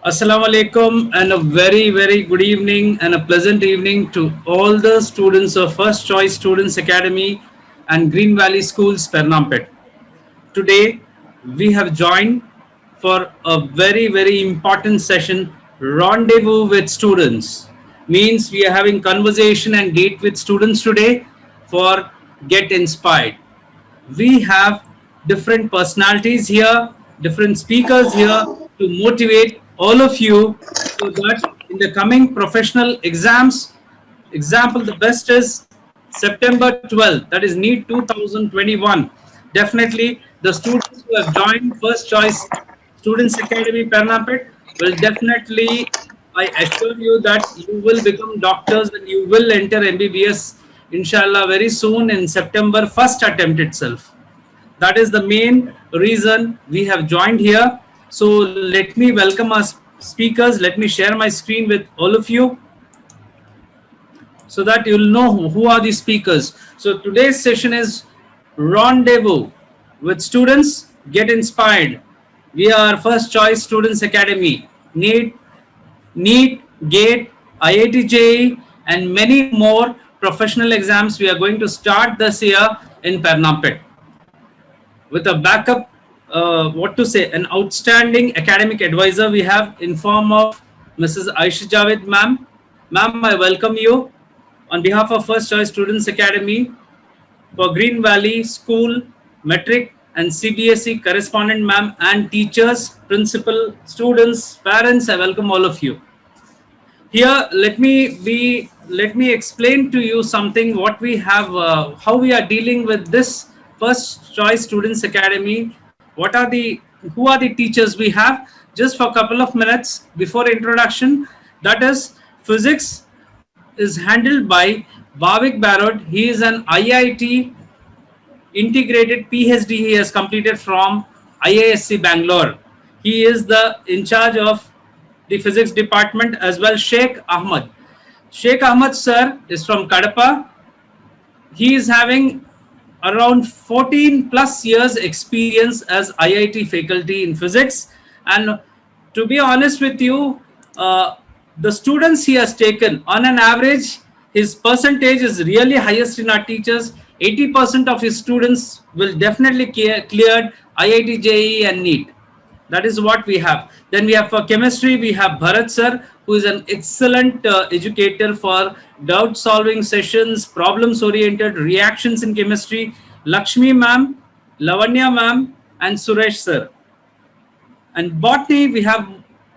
Assalamu alaikum and a very good evening and a pleasant evening to all the students of First Choice Students Academy and Green Valley Schools, Pernampet. Today we have joined for a very important session, Rendezvous with Students. Means we are having conversation and date with students today for Get Inspired. We have different personalities here, different speakers here to motivate all of you so that in the coming professional exams, example, the best is September 12th, that is NEET 2021. Definitely, the students who have joined First Choice Students Academy Pernampet will definitely, I assure you that you will become doctors and you will enter MBBS, inshallah, very soon in September first attempt itself. That is the main reason we have joined here. So let me welcome our speakers. Let me share my screen with all of you so that you'll know who are the speakers. So today's session is Rendezvous with Students Get Inspired. We are First Choice Students Academy, NEET, GATE, IIT JEE, and many more professional exams we are going to start this year in Pernampet. With a backup, an outstanding academic advisor we have in form of Mrs. Aisha Javed ma'am. Ma'am, I welcome you on behalf of First Choice Students Academy for Green Valley School, Metric and CBSE correspondent ma'am and teachers, principal, students, parents, I welcome all of you. Here, let me explain to you something what we have, how we are dealing with this First Choice Students Academy. Who are the teachers we have? Just for a couple of minutes before introduction, that is physics is handled by Bhavik Barod. He is an IIT integrated PhD he has completed from IISc Bangalore. He is the in charge of the physics department as well. Sheikh Ahmad. Sheikh Ahmad sir is from Kadapa. He is having around 14 plus years experience as IIT faculty in physics, and to be honest with you, the students he has taken on an average, his percentage is really highest in our teachers. 80% of his students will definitely cleared IIT JEE and NEET. That is what we have. Then we have for chemistry, we have Bharat sir, who is an excellent educator for doubt solving sessions, problems oriented reactions in chemistry. Lakshmi ma'am, Lavanya ma'am, and Suresh sir. And botany, we have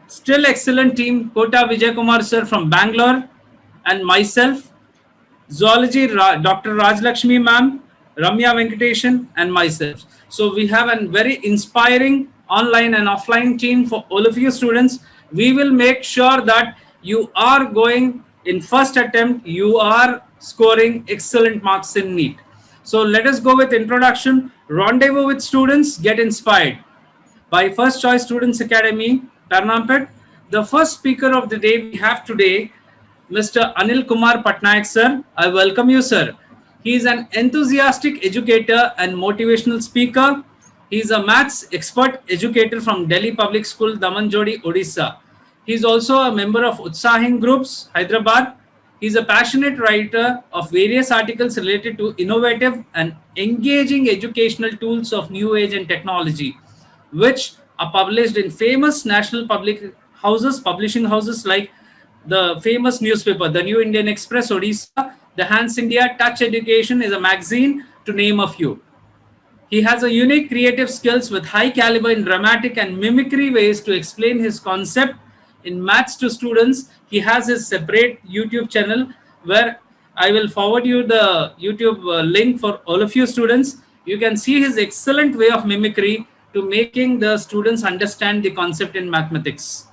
still excellent team, Kota Vijay Kumar sir from Bangalore, and myself. Zoology, Dr. Raj Lakshmi ma'am, Ramya Venkateshan, and myself. So we have a very inspiring online and offline team for all of you students. We will make sure that you are going in first attempt, you are scoring excellent marks in NEET. So let us go with introduction. Rendezvous with Students Get Inspired by First Choice Students Academy, Pernampet. The first speaker of the day we have today, Mr. Anil Kumar Patnaik sir. I welcome you, sir. He is an enthusiastic educator and motivational speaker. He is a maths expert educator from Delhi Public School, Damanjodi, Odisha. He is also a member of Utsahin Groups, Hyderabad. He is a passionate writer of various articles related to innovative and engaging educational tools of new age and technology, which are published in famous national public houses, publishing houses like the famous newspaper, the New Indian Express, Odisha, the Hans India, Touch Education is a magazine, to name a few. He has a unique creative skills with high caliber in dramatic and mimicry ways to explain his concept in maths to students. He has his separate YouTube channel where I will forward you the YouTube link for all of you students. You can see his excellent way of mimicry to making the students understand the concept in mathematics.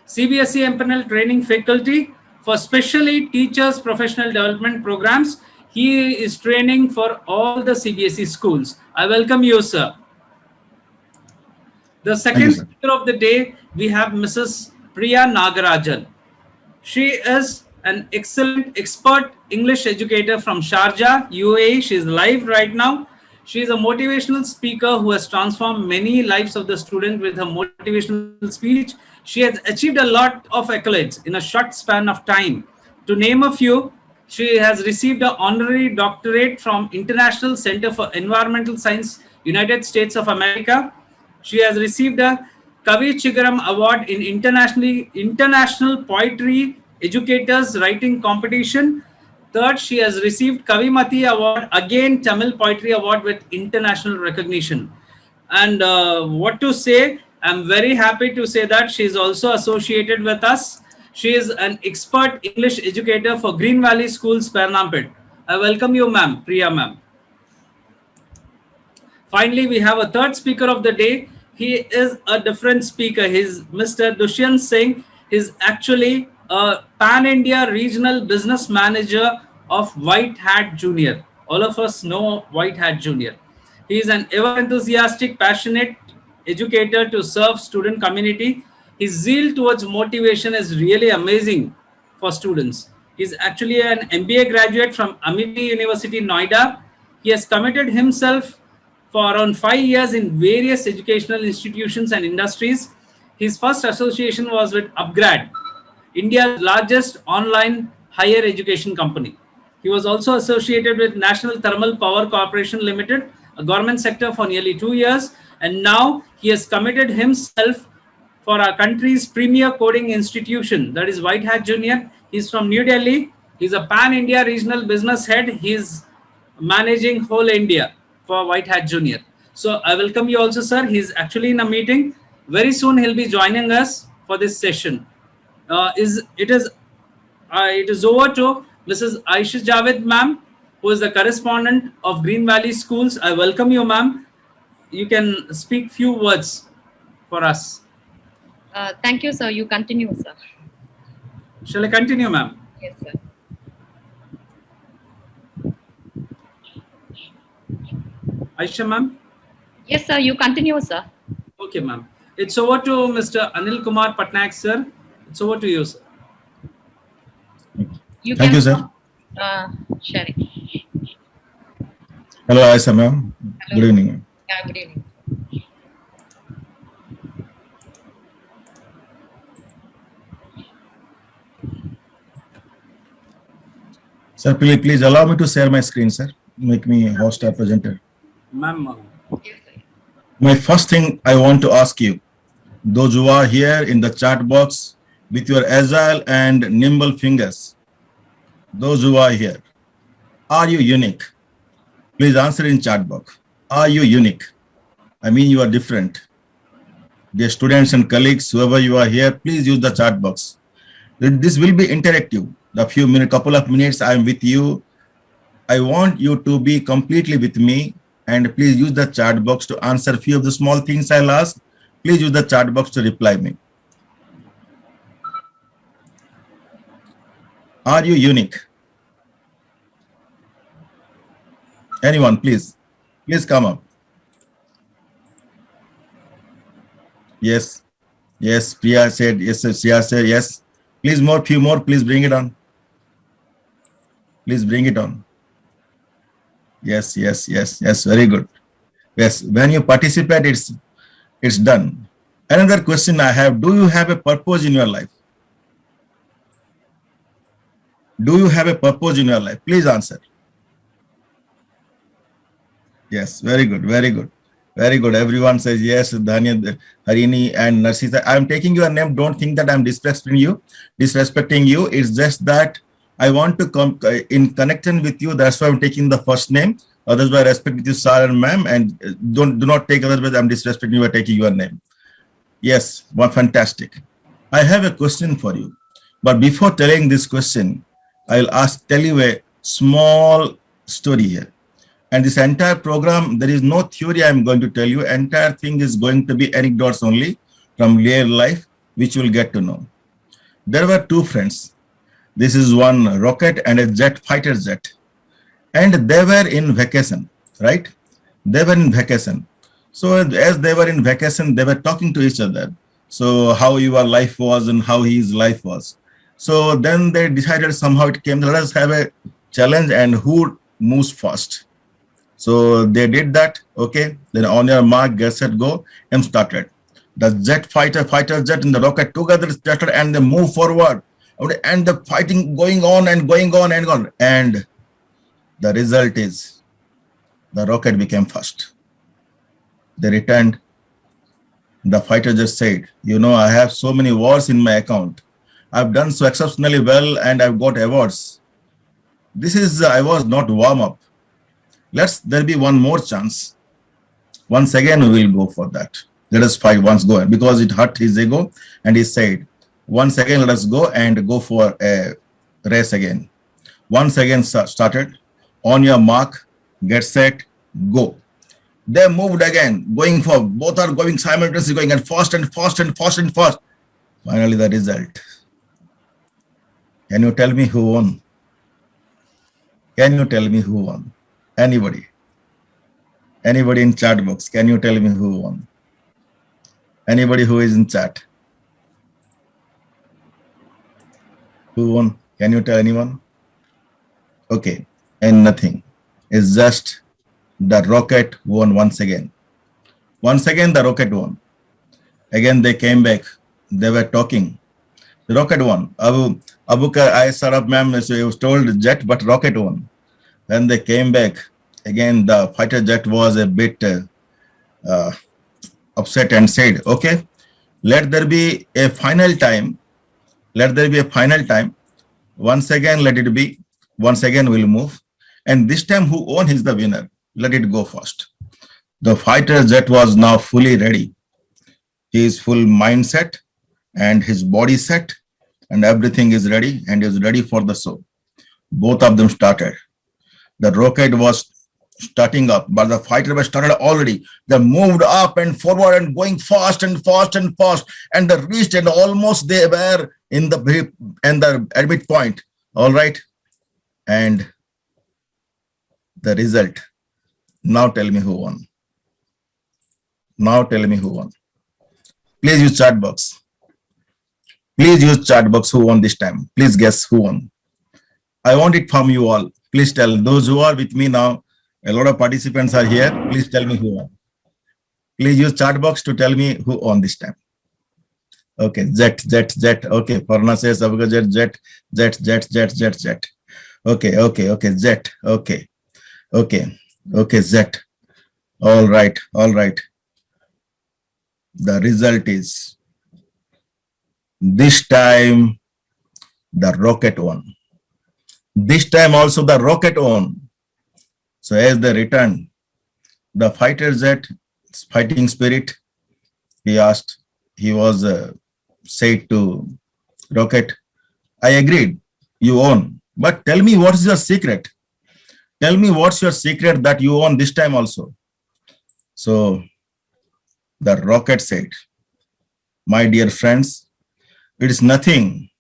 CBSE Empanel training faculty for specially teachers professional development programs. He is training for all the CBSE schools. I welcome you, sir. The second speaker of the day, we have Mrs. Priya Nagarajan. She is an excellent expert English educator from Sharjah, UAE. She is live right now. She is a motivational speaker who has transformed many lives of the student with her motivational speech. She has achieved a lot of accolades in a short span of time. To name a few, she has received an honorary doctorate from International Center for Environmental Science, United States of America. She has received a Kavi Chigaram Award in International Poetry Educators Writing Competition. Third, she has received Kavimati Award, again Tamil Poetry Award with international recognition. And what to say? I'm very happy to say that she is also associated with us. She is an expert English educator for Green Valley Schools, Pernampet. I welcome you, ma'am, Priya ma'am. Finally, we have a third speaker of the day. He is a different speaker. He's Mr. Dushyant Singh. He's actually a pan-India regional business manager of White Hat Junior. All of us know White Hat Junior. He is an ever enthusiastic, passionate educator to serve student community. His zeal towards motivation is really amazing for students. He's actually an MBA graduate from Amity University, Noida. He has committed himself for around 5 years in various educational institutions and industries. His first association was with Upgrad, India's largest online higher education company. He was also associated with National Thermal Power Corporation Limited, a government sector, for nearly 2 years. And now he has committed himself for our country's premier coding institution, that is White Hat Junior. He's from New Delhi. He's a pan-India regional business head. He's managing whole India for White Hat Junior. So I welcome you also, sir. He's actually in a meeting. Very soon he'll be joining us for this session. It is over to Mrs. Aisha Javed, ma'am, who is the correspondent of Green Valley Schools. I welcome you, ma'am. You can speak few words for us. Thank you, sir. You continue, sir. Shall I continue, ma'am? Yes, sir. Aisha, ma'am? Yes, sir. You continue, sir. Okay, ma'am. It's over to Mr. Anil Kumar Patnaik, sir. It's over to you, sir. Thank you, sir. Sharing. Hello, Aisha, ma'am. Good evening. Yeah, good evening. Sir, please allow me to share my screen, sir. Make me host or presenter. Ma'am. Yes, sir. My first thing I want to ask you, those who are here in the chat box with your agile and nimble fingers, those who are here, are you unique? Please answer in chat box. Are you unique? I mean, you are different. Dear students and colleagues, whoever you are here, please use the chat box. This will be interactive. The couple of minutes I am with you. I want you to be completely with me, and please use the chat box to answer a few of the small things I'll ask. Please use the chat box to reply me. Are you unique? Anyone, please come up. Yes, Priya said yes, Priya said yes. Please few more, please bring it on. Please bring it on. Yes, very good. Yes, when you participate, it's done. Another question I have, do you have a purpose in your life? Do you have a purpose in your life? Please answer. Yes, very good. Everyone says yes. Dhanya, Harini, and Narsita. I'm taking your name. Don't think that I'm disrespecting you. It's just that I want to come in connection with you. That's why I'm taking the first name. Otherwise, I respect you, sir and ma'am, and do not take otherwise I'm disrespecting you by taking your name. Yes, fantastic. I have a question for you. But before telling this question, I'll tell you a small story here. And this entire program, there is no theory I'm going to tell you. Entire thing is going to be anecdotes only from real life, which you'll get to know. There were two friends. This is one rocket and a fighter jet. And they were in vacation, right? They were in vacation. So as they were in vacation, they were talking to each other. So how your life was and how his life was. So then they decided somehow it came, let us have a challenge and who moves first. So they did that. Okay. Then on your mark, get set, go, and started. The fighter jet and the rocket together started and they move forward. And the fighting going on and going on and on. And the result is the rocket became first. They returned. The fighter just said, you know, I have so many wars in my account. I've done so exceptionally well and I've got awards. This is, I was not warm up. There be one more chance. Once again, we will go for that. Let us fight once go, because it hurt his ego. And he said, once again, let us go and go for a race again. Once again started. On your mark, get set, go. They moved again, going for, both are going simultaneously, going and fast and fast and fast and fast. Finally, the result. Can you tell me who won? Can you tell me who won? Anybody? Anybody in chat box? Can you tell me who won? Anybody who is in chat? Who won? Can you tell anyone? Okay, and nothing. It's just the rocket won once again. Once again, the rocket won. Again, they came back. They were talking. The rocket won. I Sarab ma'am was told jet, but rocket won. Then they came back. Again, the fighter jet was a bit upset and said, okay, let there be a final time. Let there be a final time. Once again, let it be. Once again, we'll move. And this time, who won is the winner. Let it go first. The fighter jet was now fully ready. His full mindset and his body set and everything is ready and is ready for the show. Both of them started. The rocket was starting up, but the fighter was started already. They moved up and forward and going fast and fast and fast, and they reached and almost they were in the admit point. All right. And the result. Now tell me who won. Now tell me who won. Please use chat box. Please use chat box who won this time. Please guess who won. I want it from you all. Please tell those who are with me now. A lot of participants are here. Please tell me who won. Please use chat box to tell me who won this time. Okay, jet. Okay, Parna says jet. Okay, jet. Okay, jet. All right. The result is this time the rocket won. This time also the rocket won. So as they returned, the fighter jet, fighting spirit, he was said to rocket, I agreed, you won. But tell me what is your secret? Tell me what's your secret that you won this time also. So the rocket said, my dear friends, it is nothing.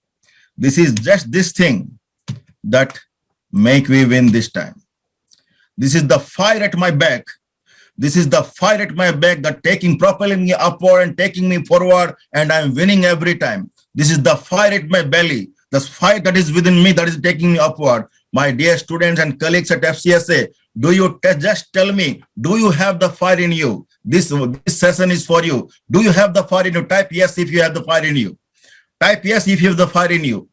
This is just this thing that make me win this time. This is the fire at my back. This is the fire at my back that propelling me upward and taking me forward, and I'm winning every time. This is the fire at my belly. The fire that is within me that is taking me upward. My dear students and colleagues at FCSA, do you just tell me, do you have the fire in you? This session is for you. Do you have the fire in you? Type yes if you have the fire in you. Type yes if you have the fire in you.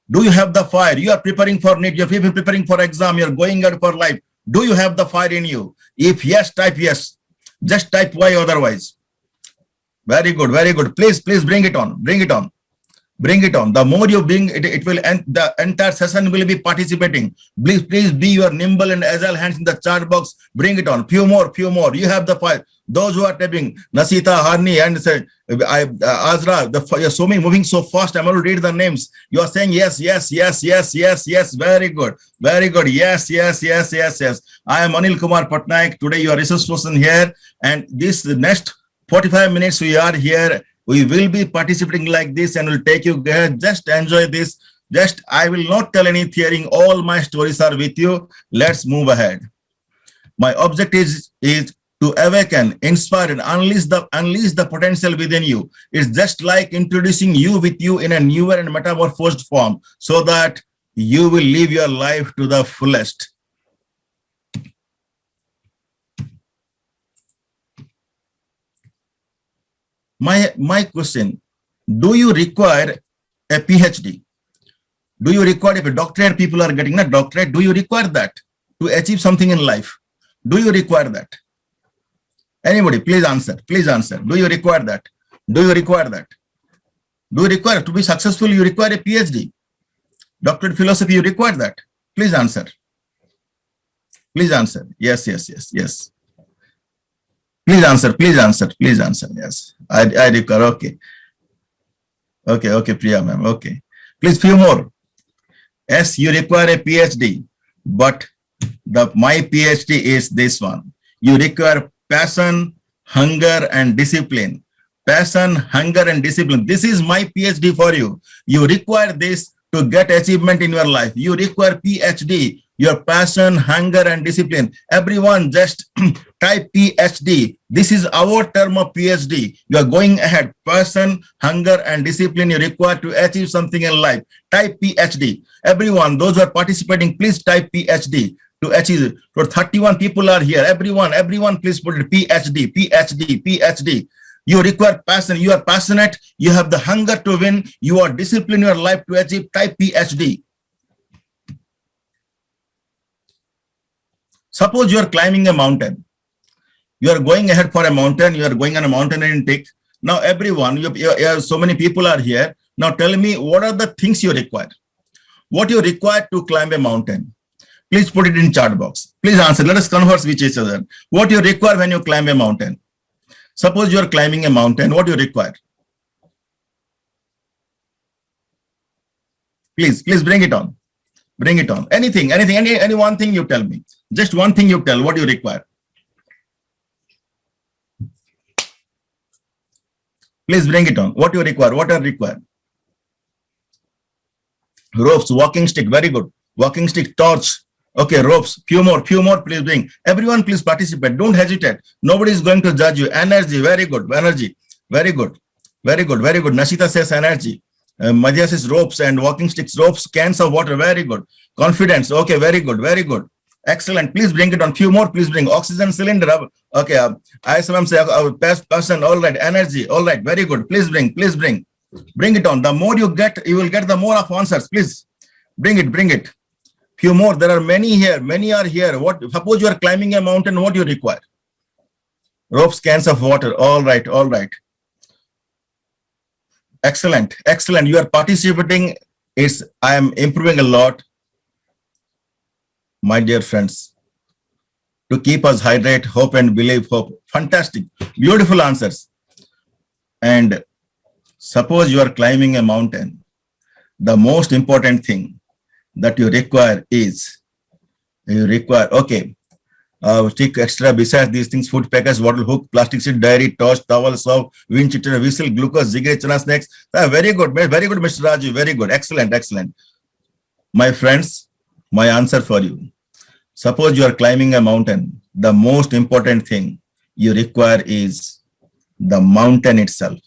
Do you have the fire? You are preparing for NEET. You're preparing for exam. You're going out for life. Do you have the fire in you? If yes, type yes. Just type Y otherwise. Very good. Please bring it on. Bring it on. The more you bring it, it will end. The entire session will be participating. Please be your nimble and agile hands in the chat box. Bring it on. Few more. You have the fire. Those who are typing, Nasita, Harni, and Azra, you're so many moving so fast. I'm going to read the names. You are saying yes. Very good. Yes. I am Anil Kumar Patnaik. Today you are resource person here, and this next 45 minutes we are here. We will be participating like this and will take you there. Just enjoy this. I will not tell any theory. All my stories are with you. Let's move ahead. My objective is to awaken, inspire, and unleash the potential within you. It's just like introducing you with you in a newer and metamorphosed form so that you will live your life to the fullest. My question, do you require a PhD? Do you require, if a doctorate people are getting a doctorate, do you require that to achieve something in life? Do you require that? Anybody, please answer. Please answer. Do you require that? Do you require that? Do you require to be successful? You require a PhD. Doctorate philosophy, you require that. Please answer. Please answer. Yes, yes, yes, yes. Please answer. Please answer. Please answer. Yes, I require. Okay. Okay. Okay, Priya ma'am. Okay. Please, few more. Yes, you require a PhD, but my PhD is this one. You require passion, hunger, and discipline. Passion, hunger, and discipline. This is my PhD for you. You require this to get achievement in your life. You require PhD, your passion, hunger, and discipline. Everyone just type PhD. This is our term of PhD. You are going ahead. Passion, hunger, and discipline you require to achieve something in life. Type PhD. Everyone, those who are participating, please type PhD to achieve. So 31 people are here. Everyone, please put it PhD, PhD, PhD. You require passion. You are passionate. You have the hunger to win. You are disciplined in your life to achieve. Type PhD. Suppose you are climbing a mountain. You are going ahead for a mountain. You are going on a mountain intake. Now, everyone, so many people are here. Now, tell me, what are the things you require? What you require to climb a mountain? Please put it in chat box. Please answer. Let us converse with each other. What you require when you climb a mountain? Suppose you are climbing a mountain. What do you require? Please bring it on. Bring it on. Anything, any one thing you tell me. Just one thing you tell. What do you require? Please bring it on. What you require? What are required? Ropes, walking stick. Very good. Walking stick, torch. Okay, ropes. Few more. Please bring. Everyone, please participate. Don't hesitate. Nobody is going to judge you. Energy. Very good. Energy. Very good. Nashita says energy. Madhya says ropes and walking sticks. Ropes, cans of water. Very good. Confidence. Okay, very good. Excellent. Please bring it on. Few more. Please bring oxygen cylinder. Okay. ISM say person. All right. Energy. All right. Very good. Please bring. Bring it on. The more you get, you will get the more of answers. Please bring it. Few more. There are many here. Many are here. What? Suppose you are climbing a mountain. What do you require? Ropes, cans of water. All right. Excellent. You are participating. I am improving a lot. My dear friends, to keep us hydrate, hope and believe, hope. Fantastic. Beautiful answers. And suppose you are climbing a mountain. The most important thing that you require is, okay, stick extra besides these things, food packets, bottle, hook, plastic sheet, diary, torch, towel, soap, wind cheater, whistle, glucose, jiggery, chana snacks. Very good, Mr. Raju. Very good. Excellent. My friends, my answer for you. Suppose you are climbing a mountain. The most important thing you require is the mountain itself.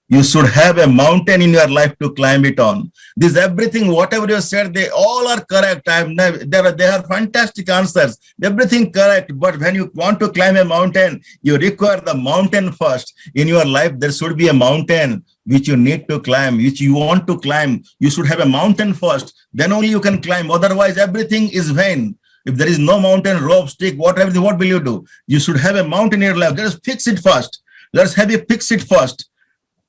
You should have a mountain in your life to climb it on. This everything, whatever you said, they all are correct. They are fantastic answers. Everything correct. But when you want to climb a mountain, you require the mountain first. In your life, there should be a mountain which you need to climb, which you want to climb. You should have a mountain first. Then only you can climb. Otherwise, everything is vain. If there is no mountain, rope, stick, whatever, what will you do? You should have a mountain in your life. Let us fix it first. Let's have you fix it first.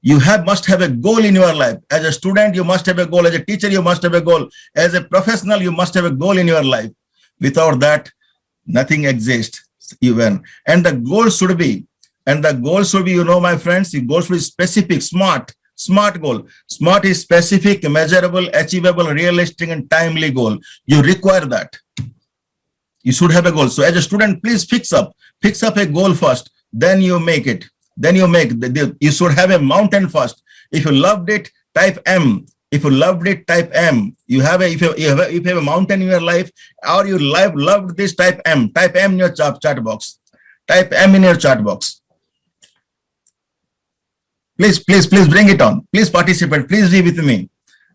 You must have a goal in your life. As a student, you must have a goal. As a teacher, you must have a goal. As a professional, you must have a goal in your life. Without that, nothing exists even. And the goal should be, my friends, the goal should be specific, smart goal. Smart is specific, measurable, achievable, realistic, and timely goal. You require that. You should have a goal. So as a student, please fix up a goal first. Then you make it. You should have a mountain first. If you loved it, type M. If you loved it, type M. If you have a mountain in your life, or you loved this, type M. Type M in your chat box. Type M in your chat box. Please bring it on. Please participate. Please be with me.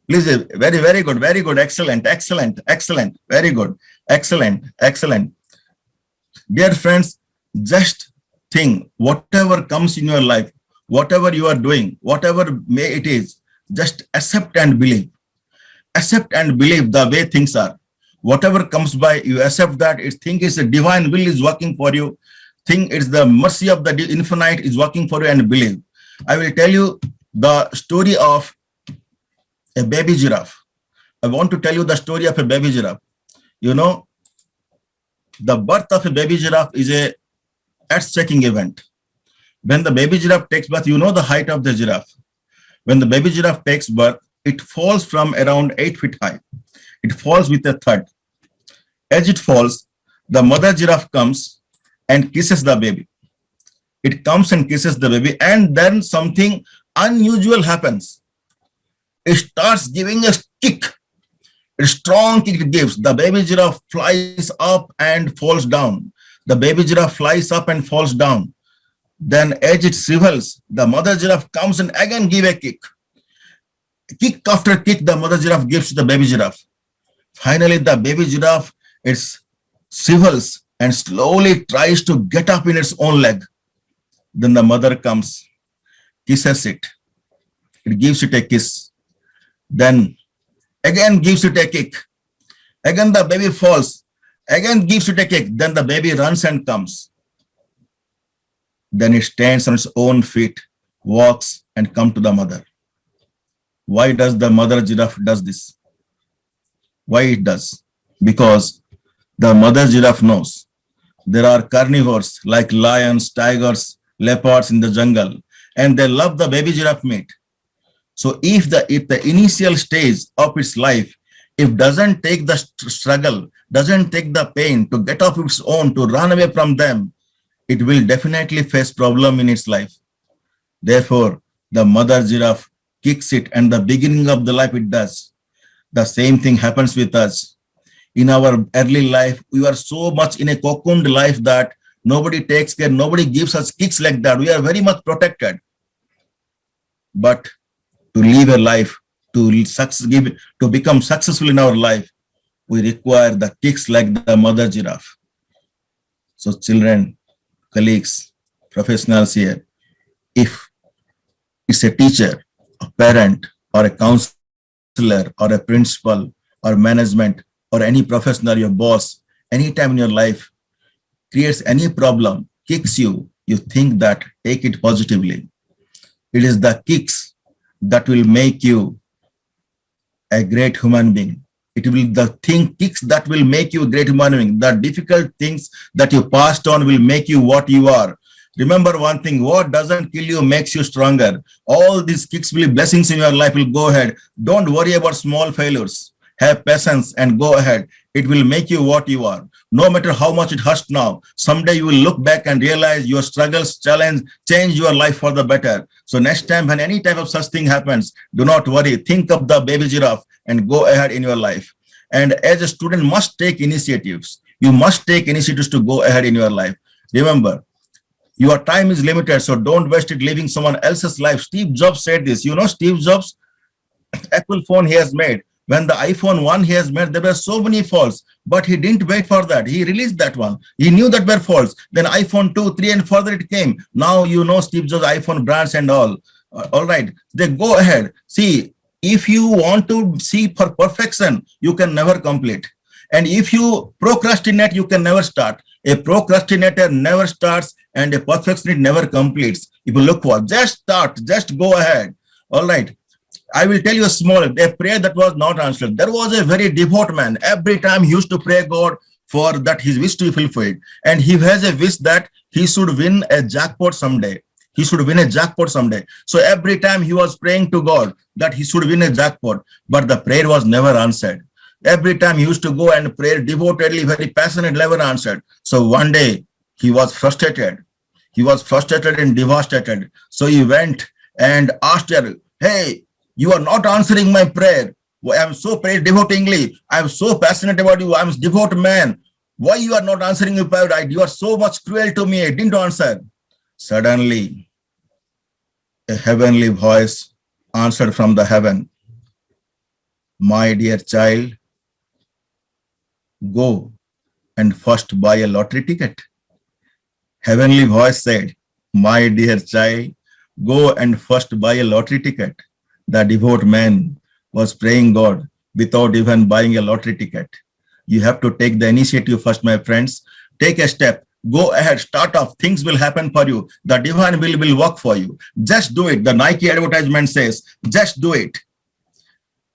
Please, very good. Excellent. Very good. Excellent. Dear friends, just think, whatever comes in your life, whatever you are doing, whatever may it is, just accept and believe. Accept and believe the way things are. Whatever comes by, you accept that. Think it's a divine will is working for you. Think it's the mercy of the infinite is working for you, and believe. I will tell you the story of a baby giraffe. I want to tell you the story of a baby giraffe. You know, the birth of a baby giraffe is a earth-shaking event. When the baby giraffe takes birth, you know the height of the giraffe. When the baby giraffe takes birth, it falls from around 8 feet high. It falls with a thud. As it falls, the mother giraffe comes and kisses the baby. It comes and kisses the baby, and then something unusual happens. It starts giving a kick. A strong kick it gives. The baby giraffe flies up and falls down. The baby giraffe flies up and falls down. Then as it swivels, the mother giraffe comes and again give a kick. Kick after kick, the mother giraffe gives to the baby giraffe. Finally, the baby giraffe, it swivels and slowly tries to get up in its own leg. Then the mother comes, kisses it. It gives it a kiss. Then again gives it a kick. Again the baby falls. Again gives it a kick. Then the baby runs and comes. Then it stands on its own feet, walks and comes to the mother. Why does the mother giraffe does this? Why it does? Because the mother giraffe knows there are carnivores like lions, tigers, leopards in the jungle, and they love the baby giraffe meat. So if the initial stage of its life, if doesn't take the struggle, doesn't take the pain to get off its own, to run away from them, it will definitely face problem in its life. Therefore, the mother giraffe kicks it, and the beginning of the life it does. The same thing happens with us. In our early life, we are so much in a cocooned life that nobody takes care, nobody gives us kicks like that. We are very much protected. But to live a life, to become successful in our life, we require the kicks like the mother giraffe. So children, colleagues, professionals here, if it's a teacher, a parent, or a counselor, or a principal, or management, or any professional, your boss, anytime in your life creates any problem, kicks you, you think that, take it positively. It is the kicks that will make you a great human being. It will kicks that will make you a great human being. The difficult things that you passed on will make you what you are. Remember one thing, what doesn't kill you makes you stronger. All these kicks will be blessings in your life. Will go ahead. Don't worry about small failures. Have patience and go ahead. It will make you what you are. No matter how much it hurts now, someday you will look back and realize your struggles, challenge, change your life for the better. So next time when any type of such thing happens, do not worry. Think of the baby giraffe and go ahead in your life. And as a student must take initiatives. You must take initiatives to go ahead in your life. Remember, your time is limited, so don't waste it living someone else's life. Steve Jobs said this. You know, Steve Jobs, Apple phone he has made. When the iPhone 1 he has made, there were so many faults, but he didn't wait for that. He released that one. He knew that were faults. Then iPhone 2, 3, and further it came. Now you know Steve Jobs iPhone brands and all. All right, they go ahead. See, if you want to see for perfection, you can never complete. And if you procrastinate, you can never start. A procrastinator never starts, and a perfectionist never completes. If you look for, just start, just go ahead. All right. I will tell you a prayer that was not answered. There was a very devout man. Every time he used to pray God for that his wish to be fulfilled. And he has a wish that he should win a jackpot someday. He should win a jackpot someday. So every time he was praying to God that he should win a jackpot, but the prayer was never answered. Every time he used to go and pray devotedly, very passionate, never answered. So one day he was frustrated. He was frustrated and devastated. So he went and asked her, hey, you are not answering my prayer. I am so praying devotingly. I am so passionate about you. I am a devout man. Why you are not answering your prayer? You are so much cruel to me. I didn't answer. Suddenly, a heavenly voice answered from the heaven. My dear child, go and first buy a lottery ticket. Heavenly voice said, my dear child, go and first buy a lottery ticket. The devout man was praying God without even buying a lottery ticket. You have to take the initiative first, my friends. Take a step. Go ahead, start off. Things will happen for you. The divine will work for you. Just do it. The Nike advertisement says, just do it.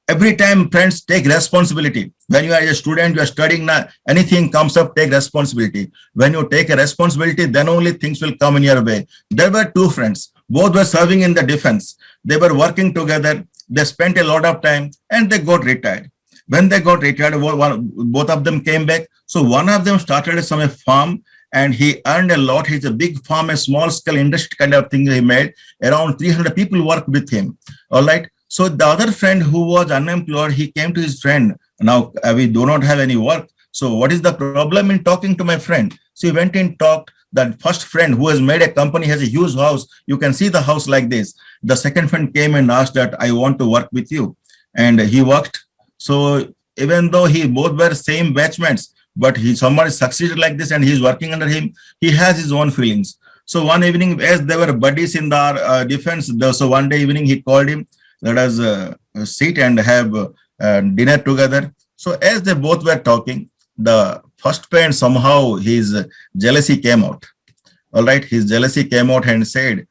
Every time, friends, take responsibility. When you are a student, you are studying, anything comes up, take responsibility. When you take a responsibility, then only things will come in your way. There were two friends. Both were serving in the defense. They were working together. They spent a lot of time and they got retired. When they got retired, both of them came back. So one of them started some farm and he earned a lot. He's a big farm, a small scale industry kind of thing he made. Around 300 people worked with him. All right. So the other friend who was unemployed, he came to his friend. Now we do not have any work. So what is the problem in talking to my friend? So he went and talked. That first friend who has made a company has a huge house. You can see the house like this. The second friend came and asked that I want to work with you. And he worked. So even though he both were same batchmates, but somebody succeeded like this and he's working under him, he has his own feelings. So one evening, as they were buddies in the defense, so one day evening he called him, let us sit and have dinner together. So as they both were talking, the first friend, somehow his jealousy came out. All right, his jealousy came out and said,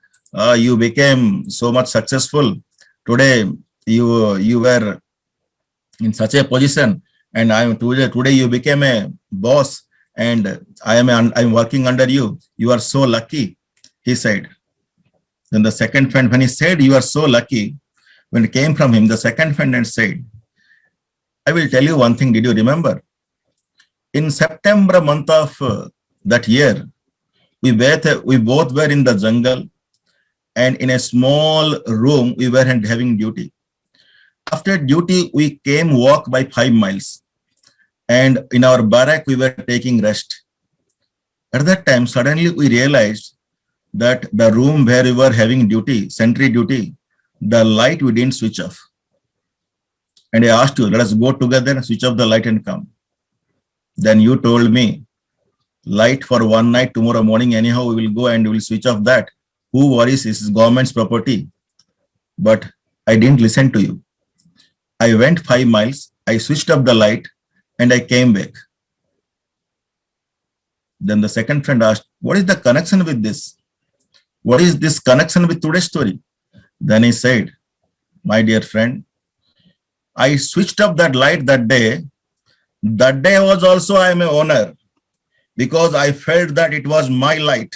you became so much successful. Today, you were in such a position, and today you became a boss, and I'm working under you. You are so lucky, he said. Then the second friend, when he said you are so lucky, when it came from him, the second friend and said, I will tell you one thing. Did you remember? In September month of that year, we both were in the jungle, and in a small room we were having duty. After duty, we came walk by 5 miles, and in our barrack we were taking rest. At that time, suddenly we realized that the room where we were having duty, sentry duty, the light we didn't switch off. And I asked you, let us go together and switch off the light and come. Then you told me, light for one night, tomorrow morning, anyhow, we will go and we will switch off that. Who worries? This is government's property. But I didn't listen to you. I went 5 miles, I switched off the light, and I came back. Then the second friend asked, what is the connection with this? What is this connection with today's story? Then he said, my dear friend, I switched off that light that day. That day was also I am a owner, because I felt that it was my light.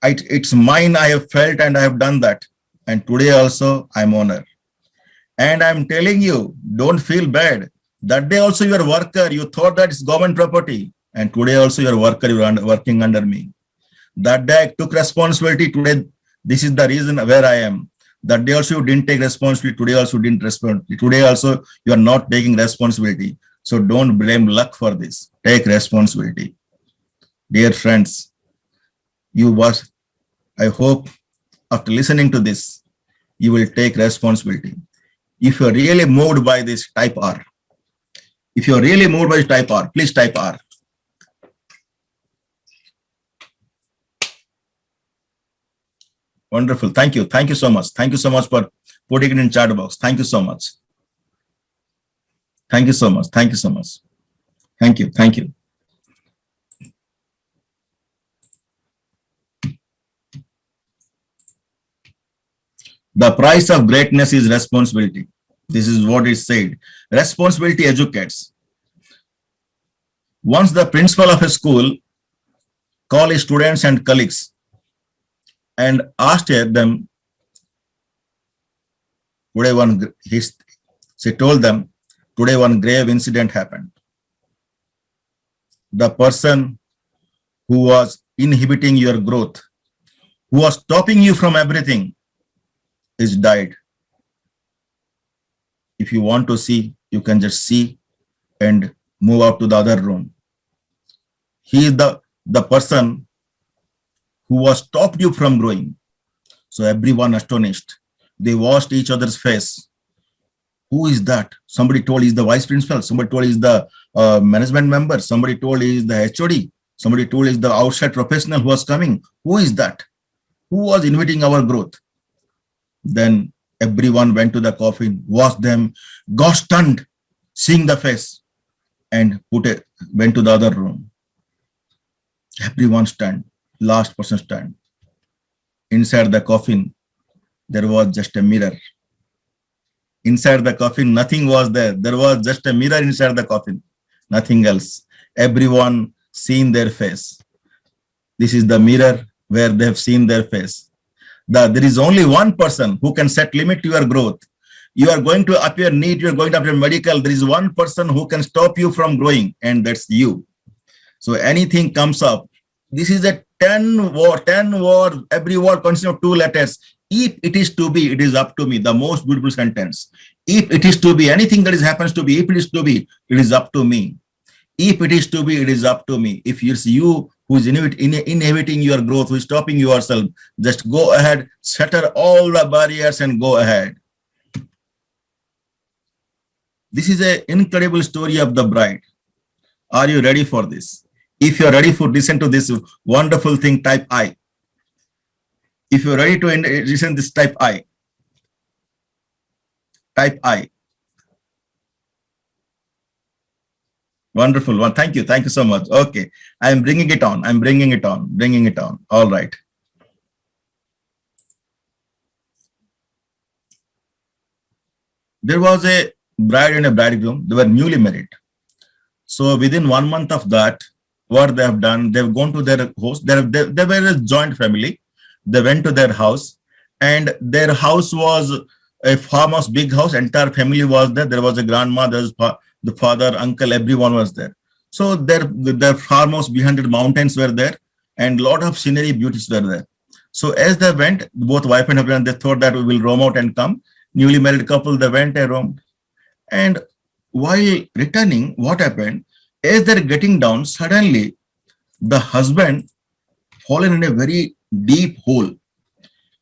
It's mine, I have felt and I have done that. And today also I'm owner. And I'm telling you, don't feel bad. That day also you are worker, you thought that it's government property. And today also you are worker, you are working under me. That day I took responsibility. Today, this is the reason where I am. That day also you didn't take responsibility. Today also you didn't respond. Today also you are not taking responsibility. So don't blame luck for this. Take responsibility. Dear friends, I hope after listening to this, you will take responsibility. If you're really moved by this, type R. If you're really moved by this, type R. Please type R. Wonderful. Thank you. Thank you so much. Thank you so much for putting it in chat box. Thank you so much. Thank you so much. Thank you so much. Thank you. Thank you. The price of greatness is responsibility. This is what is said. Responsibility educates. Once the principal of a school called his students and colleagues and asked them, he told them, today one grave incident happened. The person who was inhibiting your growth, who was stopping you from everything, is died. If you want to see, you can just see and move out to the other room. He is the person who was stopped you from growing. So everyone astonished. They watched each other's face. Who is that? Somebody told he's the vice principal. Somebody told he's the management member. Somebody told he's the HOD. Somebody told he's the outside professional who was coming. Who is that? Who was inhibiting our growth? Then everyone went to the coffin, watched them, got stunned, seeing the face, and went to the other room. Everyone stunned. Last person stunned. Inside the coffin, there was just a mirror. Inside the coffin, nothing was there. There was just a mirror inside the coffin, nothing else. Everyone seen their face. This is the mirror where they have seen their face. There is only one person who can set limit to your growth. You are going to appear neat, you are going to appear medical. There is one person who can stop you from growing, and that's you. So anything comes up. This is a 10 word, every word consists of 2 letters. If it is to be, it is up to me. The most beautiful sentence. If it is to be, anything that happens to be, if it is to be, it is up to me. If it is to be, it is up to me. If it's you who is inhibiting your growth, who is stopping yourself, just go ahead, shatter all the barriers and go ahead. This is an incredible story of the bride. Are you ready for this? If you're ready for listen to this wonderful thing, type I. If you're ready to listen this, type I. Type I. Wonderful one. Thank you. Thank you so much. Okay. I'm bringing it on. I'm bringing it on. Bringing it on. All right. There was a bride and a bridegroom. They were newly married. So within 1 month of that, what they have done, they've gone to their host. They were a joint family. They went to their house, and their house was a farmhouse, big house. Entire family was there. There was a grandma, there was the father, uncle, everyone was there. So their farmhouse behind the mountains were there, and lot of scenery beauties were there. So as they went, both wife and husband, they thought that we will roam out and come. Newly married couple, they went and roamed. And while returning, what happened? As they're getting down, suddenly the husband fallen in a very deep hole.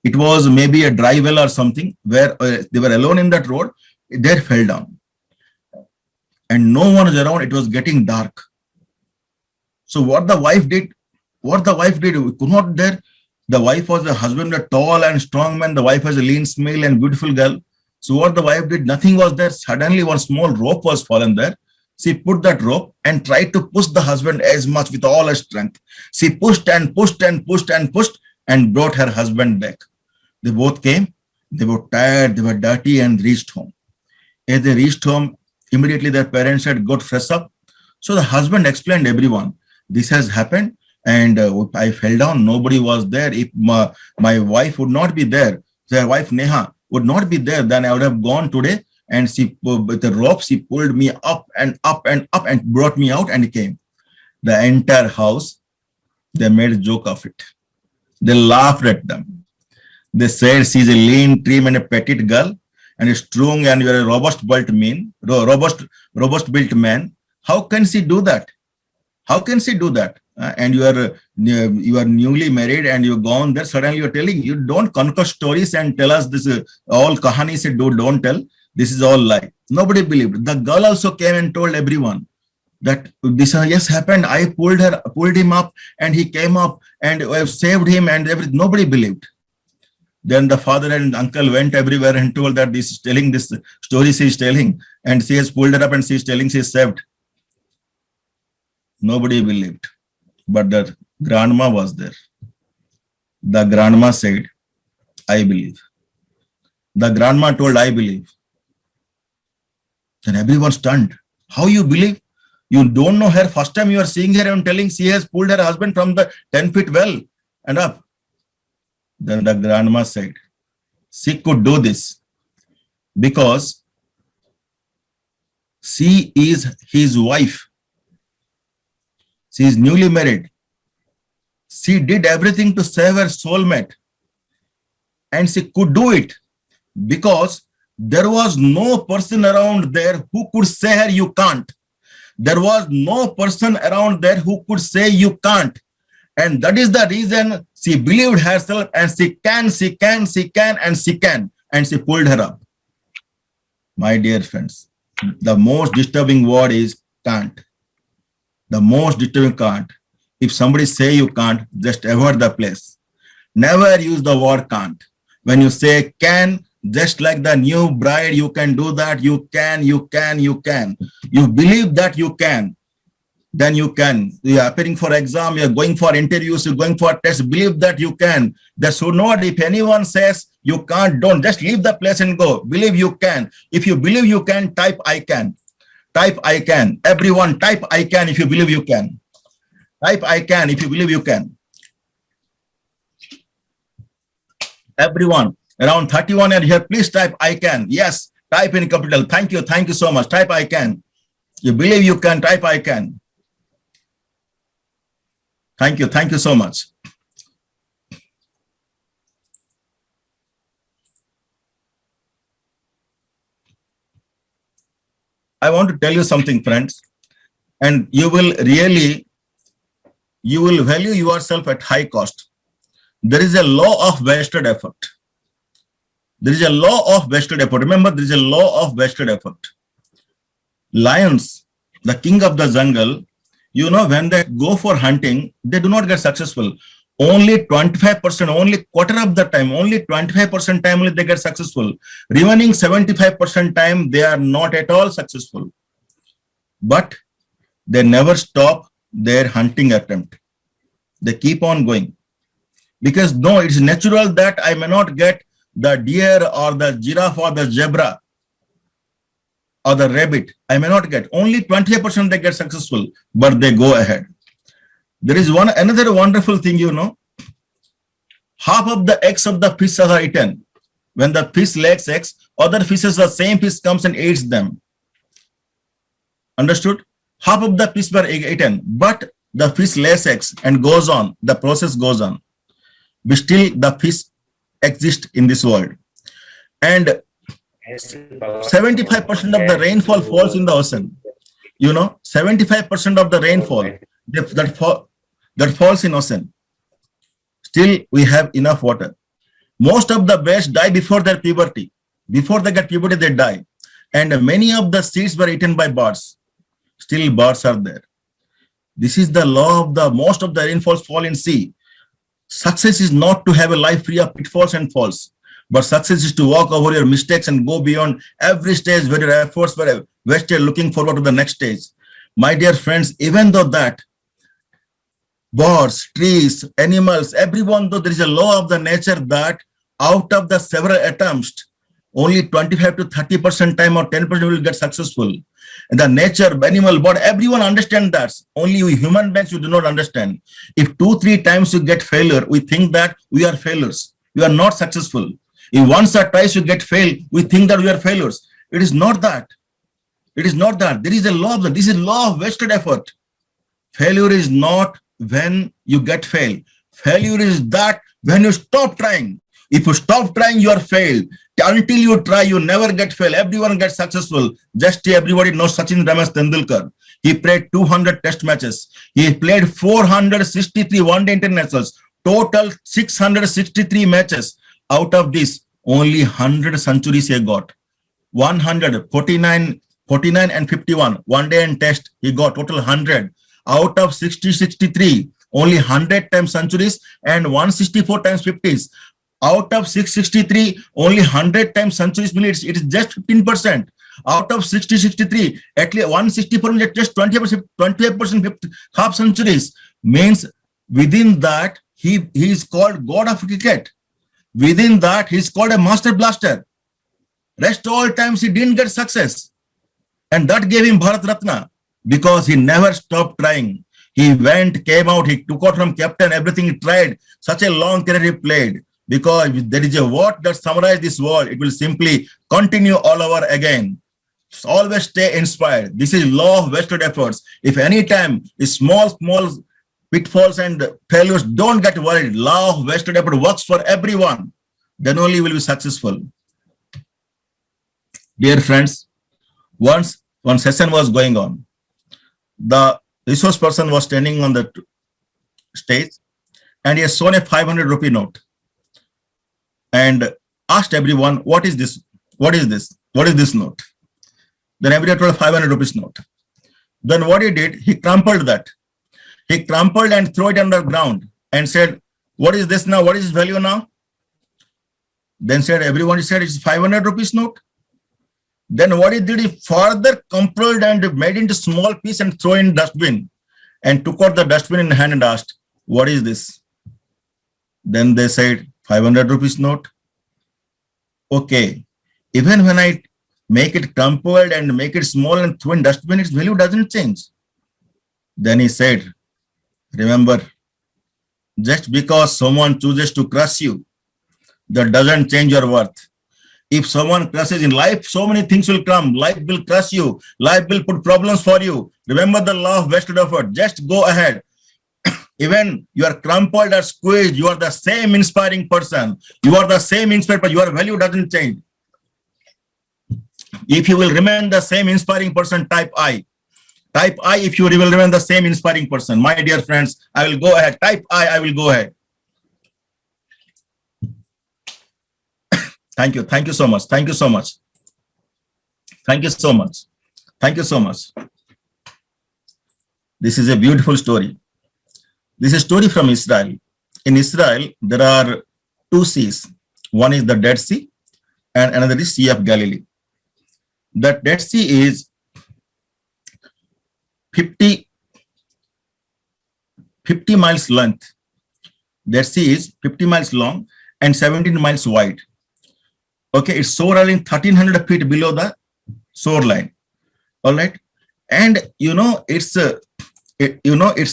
It was maybe a dry well or something, where they were alone in that road. They fell down, and no one was around. It was getting dark. So what the wife did, we could not there. The wife was the husband, a tall and strong man. The wife was a lean, small and beautiful girl. So what the wife did, nothing was there. Suddenly one small rope was fallen there. She put that rope and tried to push the husband as much with all her strength. She pushed and pushed and pushed and pushed and brought her husband back. They both came. They were tired, they were dirty, and reached home. As they reached home, immediately their parents had got fresh up. So the husband explained everyone, this has happened, and I fell down. Nobody was there. If my wife would not be there, their wife Neha would not be there, then I would have gone today. And she, with the rope, she pulled me up and up and up and brought me out and came. The entire house, they made a joke of it. They laughed at them. They said she's a lean, trim, and a petite girl, and a strong and you're a robust built man. How can she do that? How can she do that? And you are newly married and you're gone there. Suddenly you're telling, you don't concoct stories and tell us this all kahani se don't tell. This is all lie. Nobody believed. The girl also came and told everyone that this yes happened. I pulled him up, and he came up, and I saved him, and everything. Nobody believed. Then the father and uncle went everywhere and told that this is telling this story she is telling, and she has pulled her up and she is telling she is saved. Nobody believed, but the grandma was there. The grandma said, I believe. The grandma told, I believe. Then everyone stunned. How you believe? You don't know her. First time you are seeing her and telling she has pulled her husband from the 10-foot well and up. Then the grandma said, she could do this because she is his wife. She is newly married. She did everything to save her soulmate. And she could do it because there was no person around there who could say her, you can't. There was no person around there who could say you can't. And that is the reason she believed herself, and she can, and she can. And she pulled her up. My dear friends, the most disturbing word is can't. The most disturbing can't. If somebody say you can't, just avoid the place. Never use the word can't. When you say can, just like the new bride, you can do that. You can, you can, you can. You believe that you can. Then you can. You are appearing for exam, you are going for interviews, you're going for tests, believe that you can. That should not, if anyone says you can't, don't, just leave the place and go. Believe you can. If you believe you can, type I can. Type I can. Everyone type I can if you believe you can. Type I can if you believe you can. Everyone, around 31 are here, please type I can. Yes, type in capital. Thank you so much. Type I can. You believe you can, type I can. Thank you so much. I want to tell you something, friends, and you will value yourself at high cost. There is a law of wasted effort. There is a law of wasted effort. Remember, there is a law of wasted effort. Lions, the king of the jungle, you know, when they go for hunting, they do not get successful. Only 25%, only quarter of the time, only 25% time only they get successful. Remaining 75% time, they are not at all successful. But they never stop their hunting attempt. They keep on going. Because no, it's natural that I may not get the deer or the giraffe or the zebra or the rabbit. I may not get. Only 20% they get successful, but they go ahead. There is another wonderful thing, you know. Half of the eggs of the fish are eaten. When the fish lays eggs, other fishes, the same fish comes and eats them. Understood? Half of the fish were eaten, but the fish lays eggs and goes on. The process goes on. But still the fish exists in this world. And 75% of the rainfall falls in the ocean. You know, 75% of the rainfall that falls in ocean. Still, we have enough water. Most of the bears die before their puberty. Before they get puberty, they die. And many of the seeds were eaten by birds. Still, birds are there. This is the law of the most of the rainfalls fall in sea. Success is not to have a life free of pitfalls and falls, but success is to walk over your mistakes and go beyond every stage where your efforts were wasted, looking forward to the next stage. My dear friends, even though that birds, trees, animals, everyone, though there is a law of the nature that out of the several attempts, only 25 to 30% time or 10% will get successful. And the nature, animal, bird, everyone understand that. Only we human beings, you do not understand. If 2-3 times you get failure, we think that we are failures. We are not successful. If once or twice you get failed, we think that we are failures. It is not that. It is not that. There is a law of that. This is law of wasted effort. Failure is not when you get failed. Failure is that when you stop trying. If you stop trying, you are failed. Until you try, you never get failed. Everyone gets successful. Just everybody knows Sachin Ramesh Tendulkar. He played 200 test matches. He played 463 one-day internationals. Total 663 matches. Out of this, only 100 centuries he got. 149 and 51. One day and test, he got total 100. Out of 63, only 100 times centuries and 164 times 50s. Out of 663, only 100 times centuries means it is just 15%. Out of 63, at least 164 means just 28%, half centuries. Means within that, he is called God of cricket. Within that, he is called a master blaster. Rest all times he didn't get success. And that gave him Bharat Ratna because he never stopped trying. He went, came out, he took out from captain, everything he tried. Such a long career he played. Because there is a word that summarizes this world, it will simply continue all over again. Always stay inspired. This is law of wasted efforts. If any time small pitfalls and failures, don't get worried. Law of wasted effort works for everyone. Then only you will be successful. Dear friends, once one session was going on. The resource person was standing on the stage and he has shown a 500 rupee note. And asked everyone, what is this? What is this? What is this note? Then everybody told 500 rupees note. Then what he did, he crumpled that. He crumpled and threw it on the ground and said, what is this now? What is its value now? Then said, everyone said it's 500 rupees note. Then what he did, he further compressed and made into small piece and throw in dustbin, and took out the dustbin in hand and asked, what is this? Then they said, 500 rupees note. Okay, even when I make it crumpled and make it small and throw in dustbin, its value doesn't change. Then he said, remember, just because someone chooses to crush you, that doesn't change your worth. If someone crushes in life, so many things will come. Life will crush you. Life will put problems for you. Remember the law of wasted effort. Just go ahead. Even you are crumpled or squeezed, you are the same inspiring person. You are the same inspired person. Your value doesn't change. If you will remain the same inspiring person, type I. Type I if you will remain the same inspiring person. My dear friends, I will go ahead. Type I will go ahead. Thank you. Thank you so much. Thank you so much. Thank you so much. Thank you so much. This is a beautiful story. This is a story from Israel. In Israel, there are two seas. One is the Dead Sea and another is Sea of Galilee. The Dead Sea is 50 miles length. Dead Sea is 50 miles long and 17 miles wide. Okay, it's shoreline 1300 feet below the shoreline. All right, and its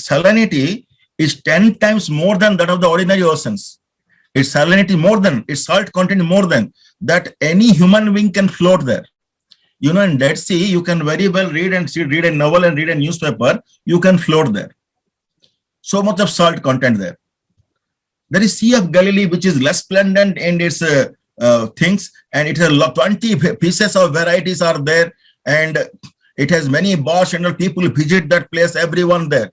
salinity is 10 times more than that of the ordinary oceans. Its salinity more than, its salt content more than that any human being can float there. In Dead Sea, you can very well read a novel and read a newspaper. You can float there. So much of salt content there. There is Sea of Galilee, which is less splendid in its things, and it has 20 pieces of varieties are there, and it has many bars and people visit that place. Everyone there.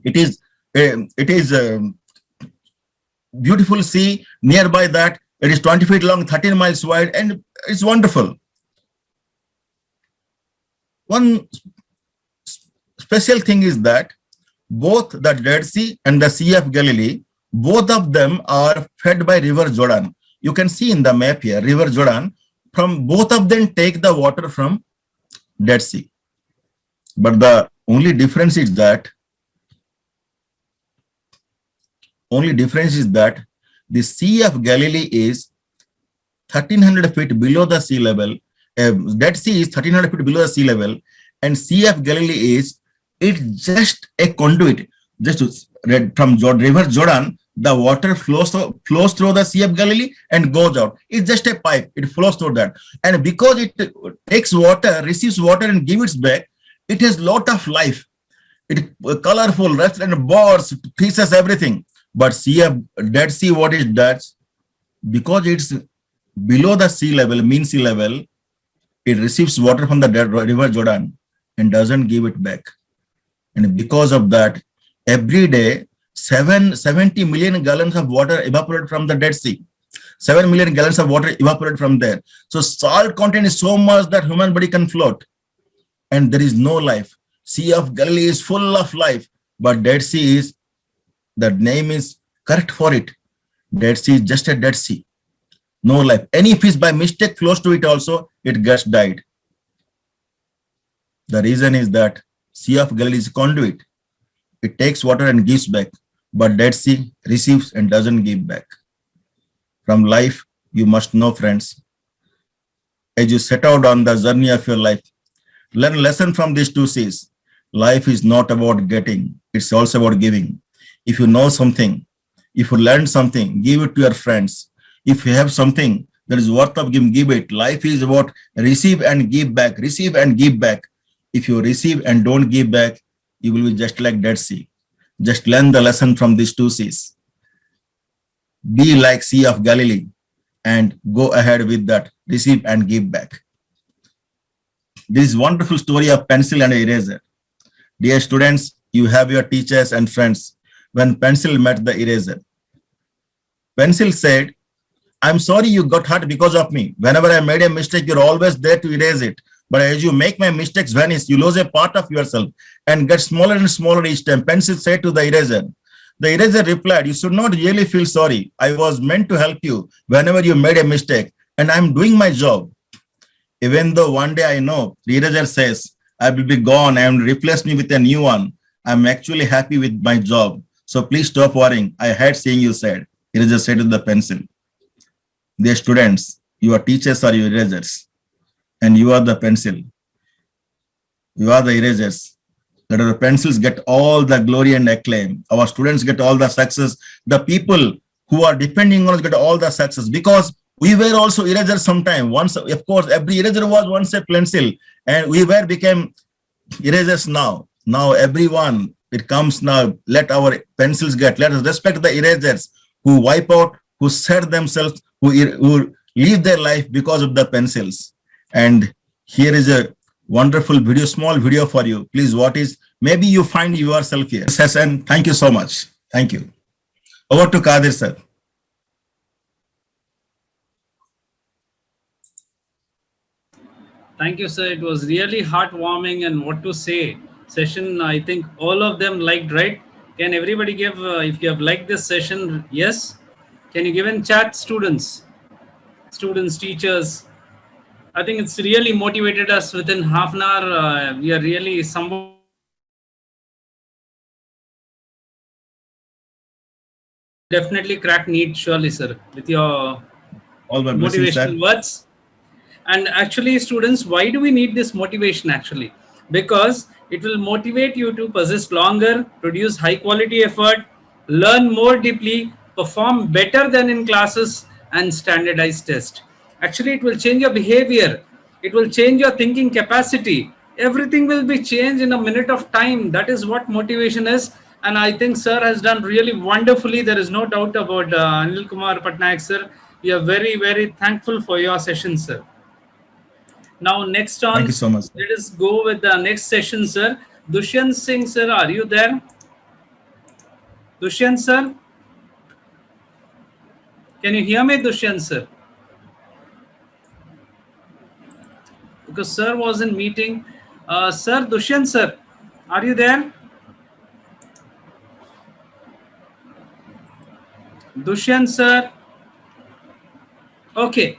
It is beautiful sea nearby that. It is 20 feet long, 13 miles wide, and it's wonderful. One special thing is that both the Dead Sea and the Sea of Galilee, both of them are fed by River Jordan. You can see in the map here, River Jordan, from both of them take the water from Dead Sea. But the only difference is that the Sea of Galilee is 1300 feet below the sea level. Dead Sea is 1300 feet below the sea level, and Sea of Galilee is just a conduit. Just from River Jordan, the water flows through the Sea of Galilee and goes out. It's just a pipe. It flows through that, and because it takes water, receives water, and gives it back, it has lot of life. It colorful, rest and birds, fishes, everything. But Dead Sea, what it does, because it's below the sea level, mean sea level, it receives water from the River Jordan and doesn't give it back. And because of that, every day, 70 million gallons of water evaporate from the Dead Sea. 7 million gallons of water evaporate from there. So salt content is so much that human body can float. And there is no life. Sea of Galilee is full of life, but Dead Sea is, the name is correct for it. Dead Sea is just a Dead Sea. No life. Any fish by mistake flows to it also, it gets died. The reason is that Sea of Galilee is conduit. It takes water and gives back, but Dead Sea receives and doesn't give back. From life, you must know, friends, as you set out on the journey of your life, learn a lesson from these two seas. Life is not about getting, it's also about giving. If you know something, if you learn something, give it to your friends. If you have something that is worth of giving, give it. Life is about receive and give back, receive and give back. If you receive and don't give back, you will be just like Dead Sea. Just learn the lesson from these two seas. Be like Sea of Galilee and go ahead with that. Receive and give back. This wonderful story of pencil and eraser. Dear students, you have your teachers and friends. When pencil met the eraser, pencil said, I'm sorry you got hurt because of me. Whenever I made a mistake, you're always there to erase it. But as you make my mistakes vanish, you lose a part of yourself and get smaller and smaller each time. Pencil said to the eraser, The eraser replied, you should not really feel sorry. I was meant to help you whenever you made a mistake, and I'm doing my job. Even though one day I know the eraser says, I will be gone and replace me with a new one, I'm actually happy with my job. So please stop worrying. I hate seeing you sad. Eraser said to the pencil. Dear students, your teachers are your erasers, and you are the pencil. You are the erasers. That our pencils get all the glory and acclaim. Our students get all the success. The people who are depending on us get all the success, because we were also erasers sometime. Once, of course, every eraser was once a pencil, and we were became erasers now. Now everyone, it comes now. Let our pencils get. Let us respect the erasers who wipe out, who set themselves, who live their life because of the pencils. And here is a wonderful video, small video for you. Please, what is, maybe you find yourself here. Session. Thank you so much. Thank you. Over to Kadir sir. Thank you, sir. It was really heartwarming, and what to say session. I think all of them liked, right? Can everybody give, if you have liked this session, yes? Can you give in chat, students, teachers? I think it's really motivated us within half an hour. We are really somewhat definitely crack NEET, surely, sir, with your All my blessings, sir. motivational words. And actually, students, why do we need this motivation actually? Because it will motivate you to persist longer, produce high quality effort, learn more deeply, perform better than in classes, and standardized test. Actually, it will change your behavior. It will change your thinking capacity. Everything will be changed in a minute of time. That is what motivation is. And I think sir has done really wonderfully. There is no doubt about Anil Kumar Patnaik, sir. We are very, very thankful for your session, sir. Now, next on, Thank you so much. let us go with the next session, sir. Dushyant Singh, sir, are you there? Dushyant, sir? Can you hear me, Dushyant, sir? Because sir was in meeting. Sir, Dushyant, sir, are you there? Dushyant, sir? Okay.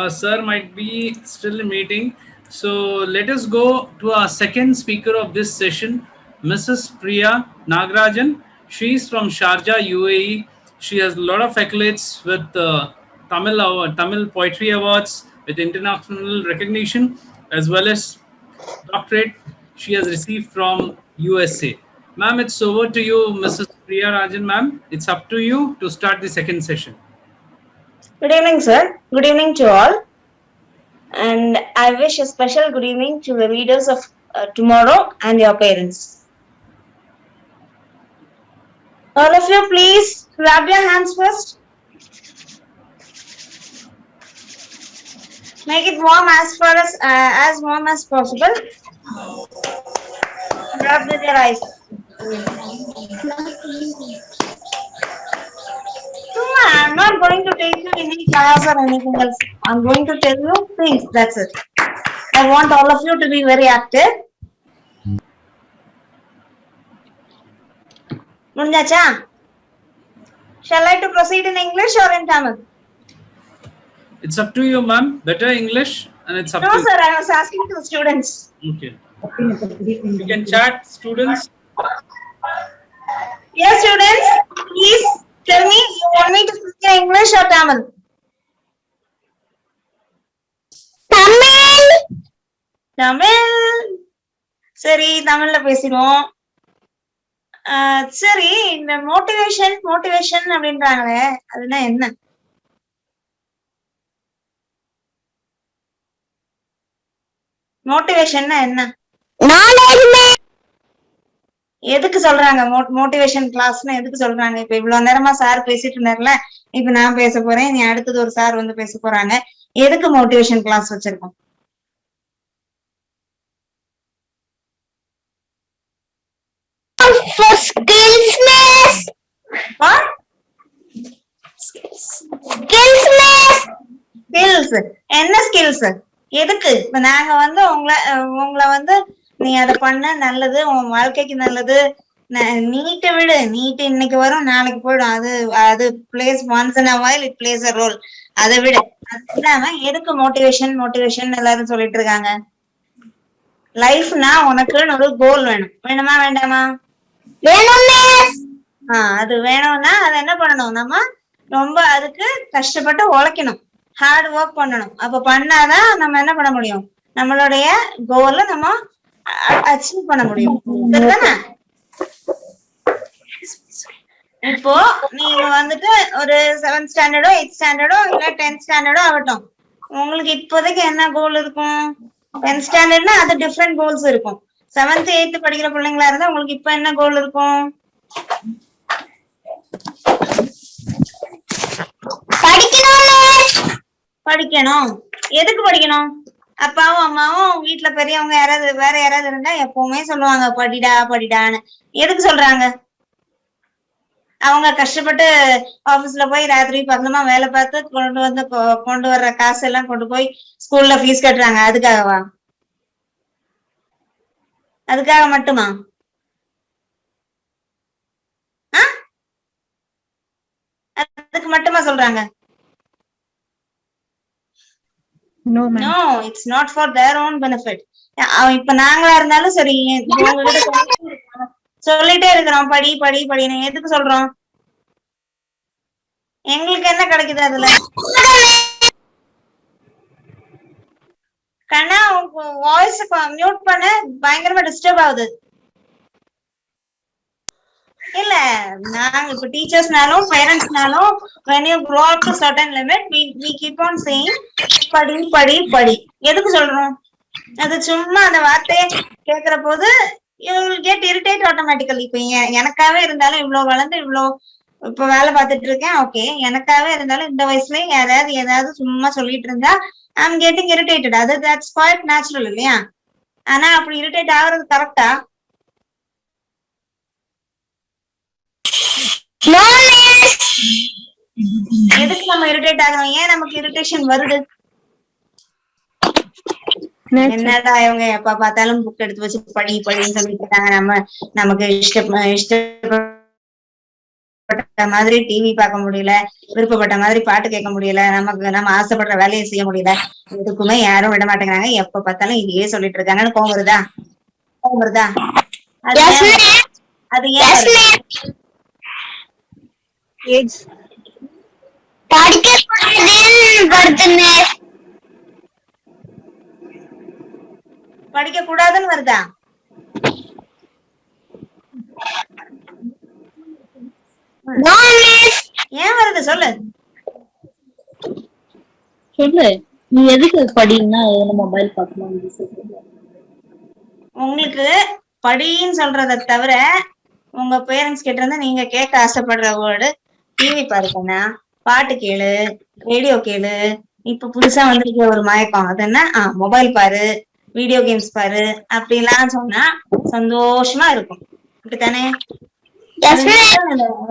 Sir might be still in meeting. So let us go to our second speaker of this session, Mrs. Priya Nagarajan. She is from Sharjah, UAE. She has a lot of accolades with Tamil Poetry Awards, with international recognition, as well as doctorate she has received from USA. Ma'am, it's over to you, Mrs. Priya Rajan, ma'am. It's up to you to start the second session. Good evening, sir. Good evening to all. And I wish a special good evening to the leaders of tomorrow and your parents. All of you, please grab your hands first. Make it warm as warm as possible. Rub with your eyes. I'm not going to take you any class or anything else. I'm going to tell you things. That's it. I want all of you to be very active. Mundacha, shall I to proceed in English or in Tamil? It's up to you, ma'am. Better English, and it's up No, to you. sir. I was asking to the students. Okay. You can chat, students. Yes, students. Please tell me, you want me to speak in English or Tamil? Tamil. சரி தமிழ்ல பேசிடுவோம். சரி, இந்த motivation அப்படின்றாங்களே, அதுனா என்ன? மோட்டிவேஷன்னா என்ன? எதுக்கு சொல்றாங்க மோட்டிவேஷன் கிளாஸ்னு எதுக்கு சொல்றாங்க? இப்ப இவ்வளவு நேரமா சார் பேசிட்டு இருந்தாருல, இப்ப நான் பேச போறேன், நீ அடுத்தது ஒரு சார் வந்து பேச போறாங்க. எதுக்கு மோட்டிவேஷன் கிளாஸ் வச்சிருக்கோம்? For skillsness. What? Skills. என்ன ஸ்கில்ஸ்? எதுக்கு? இப்ப நாங்க வந்து உங்களை வந்து நீ அதை பண்ண நல்லது, உன் வாழ்க்கைக்கு நல்லது, நீட்டை விடு, நீட் இன்னைக்கு வரும் நாளைக்கு போயிடும். அது அது plays once in a while it plays a role. அதை விட அது இல்லாம எதுக்கு மோட்டிவேஷன் மோட்டிவேஷன் எல்லாரும் சொல்லிட்டு இருக்காங்க? லைஃப்னா உனக்குன்னு ஒரு கோல் வேணும். வேணுமா வேண்டாமா? அது வேணும்னா அதை என்ன பண்ணணும்? நம்ம ரொம்ப அதுக்கு கஷ்டப்பட்டு உழைக்கணும், ஹார்ட் ஒர்க் பண்ணணும். அப்ப பண்ணாதான் நம்ம என்ன பண்ண முடியும்? நம்மளுடைய கோலை நம்ம அச்சீவ் பண்ண முடியும். சரிதானே? இப்போ நீங்க வந்துட்டு ஒரு 7th ஸ்டாண்டர்டோ 8th ஸ்டாண்டர்டோ இல்ல 10th ஸ்டாண்டர்டோ ஆகட்டும், உங்களுக்கு இப்போதைக்கு என்ன கோல் இருக்கும்? 10th ஸ்டாண்டர்ட்னா அது டிஃப்ரெண்ட் கோல்ஸ் இருக்கும். 7th 8th படிக்கிற பிள்ளைங்களா இருந்தா உங்களுக்கு இப்ப என்ன கோல் இருக்கும்? படிக்கணும். எதுக்கு படிக்கணும்? அப்பாவும் அம்மாவும் வீட்டுல பெரியவங்க யாராவது வேற யாராவது இருந்தா எப்பவுமே சொல்லுவாங்க படிடா படிடான்னு. எதுக்கு சொல்றாங்க? அவங்க கஷ்டப்பட்டு ஆபீஸ்ல போய் ராத்திரி பக்கமா வேலை பார்த்து கொண்டு வர்ற காசு எல்லாம் கொண்டு போய் ஸ்கூல்ல ஃபீஸ் கட்டுறாங்க. அதுக்காகவா? அதுக்காக மட்டுமா? அதுக்கு மட்டுமா சொல்றாங்க? No, it's not for their own benefit. இப்ப நாங்களா இருந்தாலும் சரி சொல்லிட்டே இருக்கிறோம் படி படி படின்னு. எதுக்கு சொல்றோம்? எங்களுக்கு என்ன கிடைக்குது அதுல? கண்ணா வாய்ஸ் மியூட் பண்ண, பயங்கரமா டிஸ்டர்ப் ஆகுது. இல்ல நாங்க இப்ப டீச்சர்ஸ்னாலும் பேரண்ட்ஸ்னாலும் when you grow up to certain limit we keep on saying படி படி படி. எதுக்கு சொல்றோம்? அது சும்மா அந்த வார்த்தையை கேக்குற போது you will get irritated automatically. இப்ப எனக்காவே இருந்தாலும் இவ்வளவு வளர்ந்து இவ்வளவு இப்ப வேலை பார்த்துட்டு இருக்கேன், ஓகே, எனக்காவே இருந்தாலும் இந்த வயசுல ஏதாவது சும்மா சொல்லிட்டு இருந்தா I'm getting irritated. அது that's quite natural இல்லையா? ஆனா அப்படி இரிட்டேட் ஆகுறது கரெக்டா? எதுக்கு நம்ம இரிட்டேட் ஆகிறோம்? ஏன் நமக்கு இரிட்டேஷன் வருது? என்னடா இவங்க எப்ப பார்த்தாலும் புக் எடுத்து வச்சு படி படின்னு சொல்லிட்டு இருக்காங்க. நமக்கு இஷ்டப்பட்ட மாதிரி டிவி பார்க்க முடியல, விருப்பப்பட்ட மாதிரி பாட்டு கேட்க முடியல, நம்ம ஆசைப்படுற வேலையை செய்ய முடியல. எதுக்குமே யாரும் விட மாட்டேங்கிறாங்க. எப்ப பார்த்தாலும் இதையே சொல்லிட்டு இருக்காங்கன்னு கோவம் வருதா? அது ஏன் படிக்க கூடாதுன்னு வருதா? ஏன் வருது? சொல்லு நீ எதுக்கு படின்னா மொபைல் பார்க்கலாம். உங்களுக்கு படின்னு சொல்றத தவிர உங்க பேரண்ட்ஸ் கிட்ட இருந்து நீங்க கேட்க ஆசைப்படுற வேர்டு டிவி பாருக்கண்ணா, பாட்டு கேளு, ரேடியோ கேளு. இப்ப புதுசா வந்திருக்க ஒரு மயக்கம், அது என்ன? மொபைல் பாரு, வீடியோ கேம்ஸ் பாரு அப்படிலாம் சொன்னா சந்தோஷமா இருக்கும். அப்படித்தானே?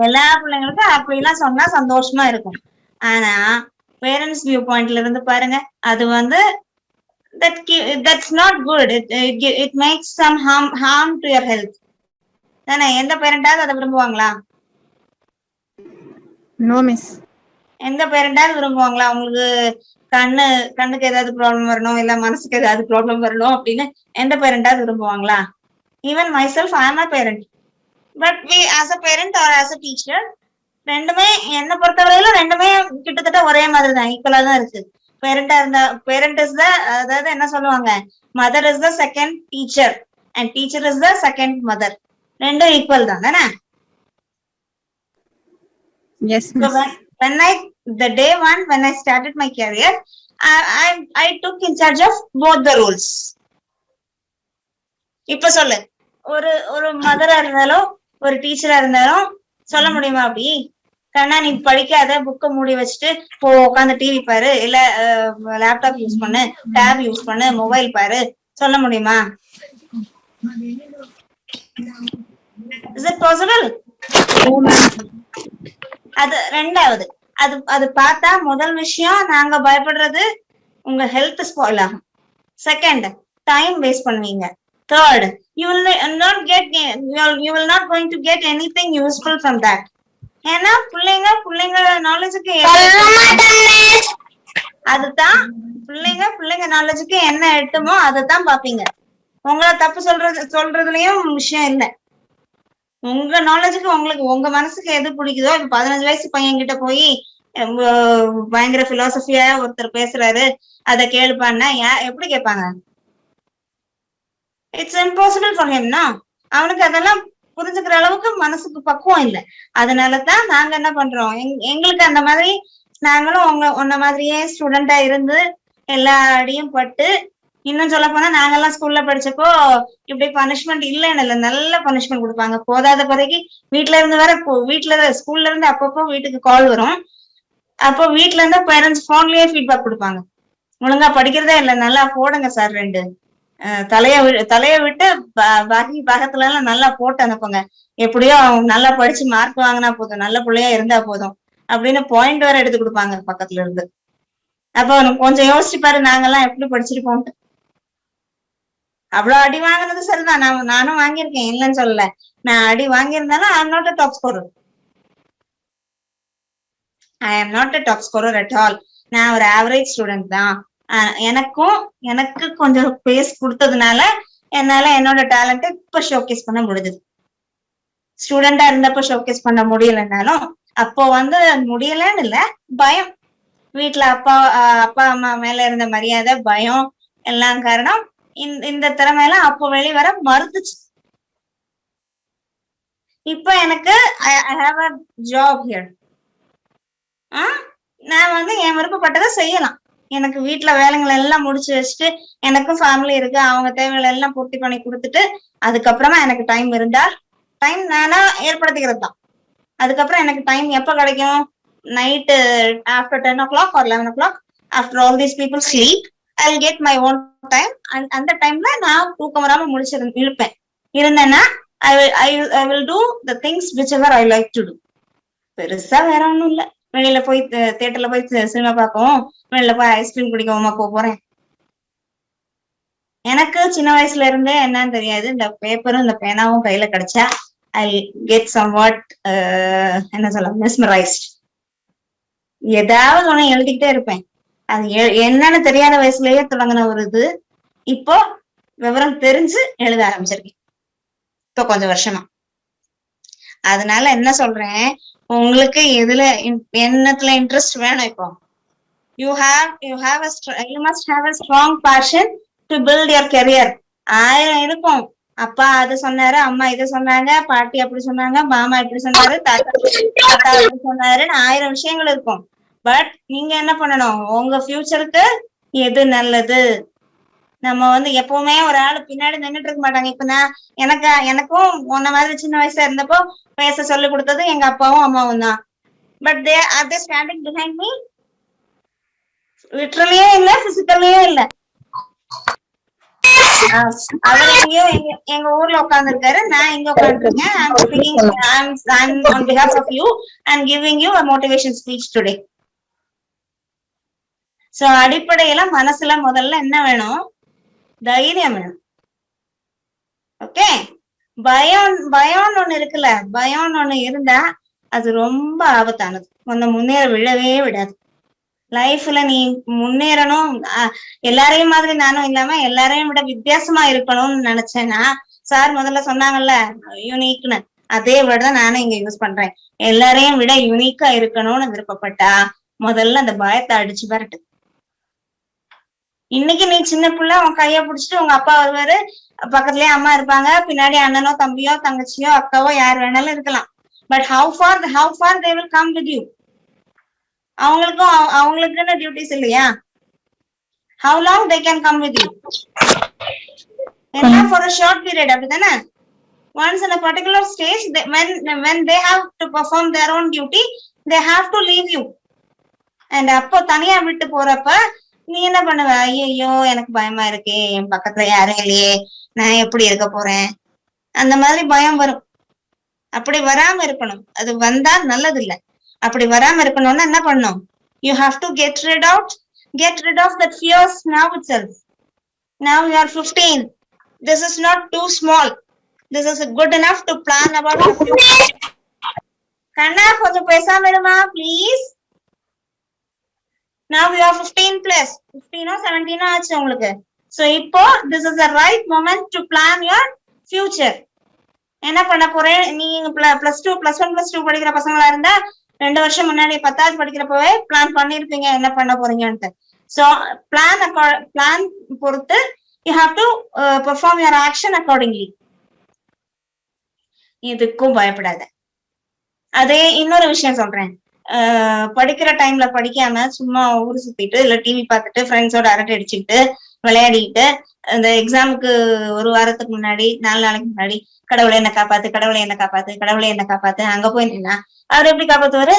எல்லா பிள்ளைங்களுக்கும் அப்படிலாம் சொன்னா சந்தோஷமா இருக்கும். ஆனா பேரண்ட்ஸ் வியூ பாயிண்ட்ல இருந்து பாருங்க, அது வந்து that's not good. It makes some harm to your health. தானே? எந்த பேரண்டாவது அதை விரும்புவாங்களா? No miss. எந்த பேரண்டாவது விரும்புவாங்களா? உங்களுக்கு கண்ணுக்கு ஏதாவது ப்ராப்ளம் வரணும், இல்ல மனசுக்கு ஏதாவது ப்ராப்ளம் வரணும் அப்படின்னு எந்த பேரண்டாவது விரும்புவாங்களா? Even myself, I am a parent. But we as a parent or as a teacher, ரெண்டுமே என்ன பொறுத்தவரையில ரெண்டுமே கிட்டத்தட்ட ஒரே மாதிரி தான், ஈக்குவலா தான் இருக்கு. பேரண்ட் இஸ் த, அதாவது என்ன சொல்லுவாங்க, mother is the second teacher and teacher is the second mother. ரெண்டும் ஈக்குவல் தான் தானே? Yes, so the day one when I started my career, I took in charge of both the roles. இப்ப சொல்லு, ஒரு மதரா இருந்தாலும் ஒரு டீச்சரா இருந்தாலும் சொல்ல முடியுமா அப்படி? கண்ணா நீ படிக்காத, புக்க மூடி வச்சுட்டு போ, உட்காந்து டிவி பாரு, இல்ல லேப்டாப் யூஸ் பண்ணு, டேப் யூஸ் பண்ணு, மொபைல் பாரு, சொல்ல முடியுமா? Is it possible? அது ரெண்டாவது. அது பார்த்தா முதல் விஷயம் நாங்க பயப்படுறது உங்க ஹெல்த் ஸ்பாயில் ஆகும். செகண்ட், டைம் வேஸ்ட் பண்ணுவீங்க. Third, you will not get, you will not going to get anything useful from that. ஏன்னா பிள்ளைங்க நாலேஜுக்கு அதுதான் பிள்ளைங்க நாலேஜுக்கு என்ன எட்டுமோ அதைத்தான் பாப்பீங்க. உங்களை தப்பு சொல்றதுலயும் விஷயம் இல்லை. உங்க நாலேஜுக்கு உங்களுக்கு உங்க மனசுக்கு எது பிடிக்குதோ, இப்ப 15 வயசு பையன் கிட்ட போய் பயங்கர பிலாசபியா ஒருத்தர் பேசுறாரு அதை கேளுப்பான்னா எப்படி கேட்பாங்க? இட்ஸ் இம்பாசிபிள் ஃபார் ஹிம்னா. அவனுக்கு அதெல்லாம் புரிஞ்சுக்கிற அளவுக்கு மனசுக்கு பக்குவம் இல்லை. அதனாலதான் நாங்க என்ன பண்றோம், எங்களுக்கு அந்த மாதிரி நாங்களும் உன்ன மாதிரியே ஸ்டூடெண்டா இருந்து எல்லா அடியும் பட்டு, இன்னும் சொல்ல போனா நாங்கெல்லாம் ஸ்கூல்ல படிச்சப்போ இப்படி பனிஷ்மெண்ட் இல்லைன்னு இல்லை, நல்ல பனிஷ்மெண்ட் கொடுப்பாங்க. போதாத குறைக்கு வீட்டுல இருந்து வேற ஸ்கூல்ல இருந்து அப்பப்போ வீட்டுக்கு கால் வரும். அப்போ வீட்டுல இருந்து பேரண்ட்ஸ் போன்லயே ஃபீட்பேக் கொடுப்பாங்க, ஒழுங்கா படிக்கிறதே இல்லை, நல்லா போடுங்க சார், 2 தலைய விட்டு பாக்கி பாகத்துல எல்லாம் நல்லா போட்டு அனுப்புங்க, எப்படியோ நல்லா படிச்சு மார்க் வாங்கினா போதும், நல்ல பிள்ளையா இருந்தா போதும் அப்படின்னு பாயிண்ட் வேற எடுத்து கொடுப்பாங்க பக்கத்துல இருந்து. அப்போ கொஞ்சம் யோசிச்சு பாரு நாங்கெல்லாம் எப்படி படிச்சிருப்போம். அவ்வளவு அடி வாங்கினது சரிதான், நானும் வாங்கியிருக்கேன், இல்லைன்னு சொல்லல. நான் அடி வாங்கியிருந்தாலும் I am not a top scorer. I am not a top scorer at all. நான் ஒரு ஆவரேஜ் ஸ்டூடெண்ட் தான். எனக்கு கொஞ்சம் பேஸ் கொடுத்ததுனால என்னால என்னோட டேலண்ட்டை இப்ப ஷோகேஸ் பண்ண முடிஞ்சது. ஸ்டூடெண்டா இருந்தப்ப ஷோகேஸ் பண்ண முடியலன்னாலும் அப்போ முடியலன்னு இல்ல, பயம். வீட்டுல அப்பா அம்மா மேல இருந்த மரியாதை, பயம் எல்லாம் காரணம் இந்த திறமையெல்லாம் அப்போ வெளிவர மறுத்துச்சு. இப்ப எனக்கு I have a job here. நான் என் விருப்பப்பட்டதை செய்யலாம். எனக்கு வீட்டுல வேலைங்களை எல்லாம் முடிச்சு வச்சுட்டு, எனக்கும் ஃபேமிலி இருக்கு, அவங்க தேவைகளை எல்லாம் பூர்த்தி பண்ணி கொடுத்துட்டு, அதுக்கப்புறமா எனக்கு டைம் இருந்தா டைம் நானா ஏற்படுத்திக்கிறது தான். அதுக்கப்புறம் எனக்கு டைம் எப்ப கிடைக்கும்? Night after 10 o'clock or 11 o'clock, after all these people sleep, I'll get my own time. அந்த டைம்ல நான் தூக்கம் வராம இருப்பேன். இருந்தேன்னா I will do the things whichever I like to do. பெருசா வேற ஒண்ணும் இல்ல. வெளியில போய் தியேட்டர்ல போய் சினிமா பார்க்கவும், வெளியில போய் ஐஸ்கிரீம் குடிக்கவுமா போறேன். எனக்கு சின்ன வயசுல இருந்தே என்னன்னு தெரியாது, இந்த பேப்பரும் இந்த பேனாவும் கையில கிடைச்சா ஐ கெட் சம்வாட் என்ன சொல்ல மெஸ்மரைஸ்ட். ஏதாவது ஒண்ணு எழுதிக்கிட்டே இருப்பேன். அது என்னன்னு தெரியாத வயசுலயே தொடங்கின ஒரு இது இப்போ விவரம் தெரிஞ்சு எழுத ஆரம்பிச்சிருக்கேன் இப்போ கொஞ்சம் வருஷமா. அதனால என்ன சொல்றேன், உங்களுக்கு எதுல என்னத்துல இன்ட்ரெஸ்ட் வேணும்? இப்போ you must have a strong passion to build your career. 1000 இருக்கும். அப்பா அது சொன்னாரு, அம்மா இது சொன்னாங்க, பாட்டி அப்படி சொன்னாங்க, மாமா இப்படி சொன்னாரு, தாத்தா அப்படி சொன்னாருன்னு 1000 விஷயங்கள் இருக்கும். பட் நீங்க என்ன பண்ணணும், உங்க ஃபியூச்சருக்கு எது நல்லது? நம்ம எப்பவுமே ஒரு ஆளு பின்னாடி நின்றுட்டு இருக்க மாட்டாங்க. இப்ப எனக்கும் உன்ன மாதிரி சின்ன வயசா இருந்தப்போ பேச சொல்லி கொடுத்தது எங்க அப்பாவும் அம்மாவும் தான். But are they standing behind me? லிட்டரலியே இல்ல, பிசிக்கலியே இல்ல. அவர் எங்கேயோ எங்க ஊர்ல உட்கார்ந்து இருக்காரு, நான் எங்க உட்காந்துருக்கேன். I'm on behalf of you and giving you a motivation speech today. So அடிப்படையில மனசுல முதல்ல என்ன வேணும்? தைரியம் வேணும். ஓகே, பயம்னு ஒண்ணு இருக்குல்ல, பயம்னு ஒண்ணு இருந்தா அது ரொம்ப ஆபத்தானது. முன்னேற விழவே விடாது. லைஃப்ல நீ முன்னேறணும், எல்லாரையும் மாதிரி நானும் இல்லாம எல்லாரையும் விட வித்தியாசமா இருக்கணும்னு நினைச்சேன்னா, சார் முதல்ல சொன்னாங்கல்ல யூனிக்னு, அதே வேர்டு தான் நானும் இங்க யூஸ் பண்றேன். எல்லாரையும் விட யூனிக்கா இருக்கணும்னு விருப்பப்பட்டா முதல்ல அந்த பயத்தை அடிச்சு வரட்டு. இன்னைக்கு நீ சின்ன பிள்ளை, உன் கைய பிடிச்சிட்டு உங்க அப்பா வருவாரு, பக்கத்துலயே அம்மா இருப்பாங்க, பின்னாடி அண்ணனோ தம்பியோ தங்கச்சியோ அக்காவோ யார் வேணாலும் இருக்கலாம். But how far they will come with you? அவங்களுக்குன்னு டியூட்டிஸ் இல்லையா? how long they can come with you? எல்லாம் for a short period, அப்படிதானே? once in a particular stage, when they have to perform their own duty, they have to leave you. and அப்போ தனியா விட்டு போறப்ப நீ என்ன பண்ணுவ? ஐயோ எனக்கு பயமா இருக்கே, என் பக்கத்துல யாரும் இல்லையே, நான் எப்படி இருக்க போறேன், அந்த மாதிரி பயம் வரும். அப்படி வராம இருக்கணும். அது வந்தா நல்லது இல்ல. அப்படி வராம இருக்கணும்னா என்ன பண்ணணும்? you have to get rid of that fears now itself. now you are 15. This is not too small. This is good enough to plan about the future. Kanna, கொஞ்சம் பேசாம இருமா, please. Now we are 15 plus. 15 or 17 ஆச்சு உங்களுக்கு. So இப்போ this is the right moment to plan your future. என்ன பண்ண போறேன், நீங்க plus 2 plus 1 plus 2 படிக்கிற பசங்களா இருந்தா 2 வருஷம் முன்னாடி 10th படிக்கிறப்பவே பிளான் பண்ணிருப்பீங்க என்ன பண்ண போறீங்கன்னு. So plan பொறுத்து you have to perform your action accordingly. இதுக்கும் பயப்படாத. அதே இன்னொரு விஷயம் சொல்றேன், படிக்கிற டைம்ல படிக்காம சும்மா ஊர் சுத்திட்டு இல்ல டிவி பார்த்துட்டு ஃப்ரெண்ட்ஸோட அரட்டை அடிச்சுக்கிட்டு விளையாடிட்டு அந்த எக்ஸாமுக்கு ஒரு வாரத்துக்கு முன்னாடி 4 நாளைக்கு முன்னாடி கடவுளை என்ன காப்பாத்து, கடவுளை என்ன காப்பாத்து, கடவுளை என்ன காப்பாத்து, அங்க போய் நின்னா அவர் எப்படி காப்பாத்துவாரு?